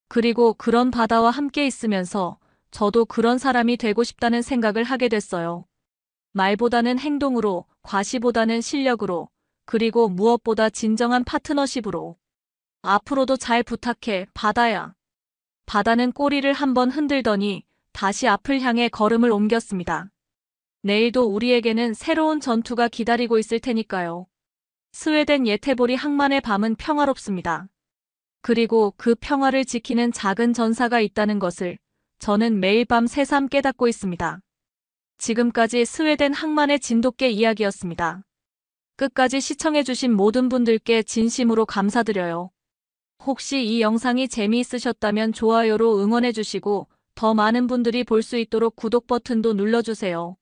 그리고 그런 바다와 함께 있으면서 저도 그런 사람이 되고 싶다는 생각을 하게 됐어요. 말보다는 행동으로, 과시보다는 실력으로, 그리고 무엇보다 진정한 파트너십으로. 앞으로도 잘 부탁해, 바다야. 바다는 꼬리를 한번 흔들더니 다시 앞을 향해 걸음을 옮겼습니다. 내일도 우리에게는 새로운 전투가 기다리고 있을 테니까요. 스웨덴 예테보리 항만의 밤은 평화롭습니다. 그리고 그 평화를 지키는 작은 전사가 있다는 것을 저는 매일 밤 새삼 깨닫고 있습니다. 지금까지 스웨덴 항만의 진돗개 이야기였습니다. 끝까지 시청해주신 모든 분들께 진심으로 감사드려요. 혹시 이 영상이 재미있으셨다면 좋아요로 응원해주시고 더 많은 분들이 볼 수 있도록 구독 버튼도 눌러주세요.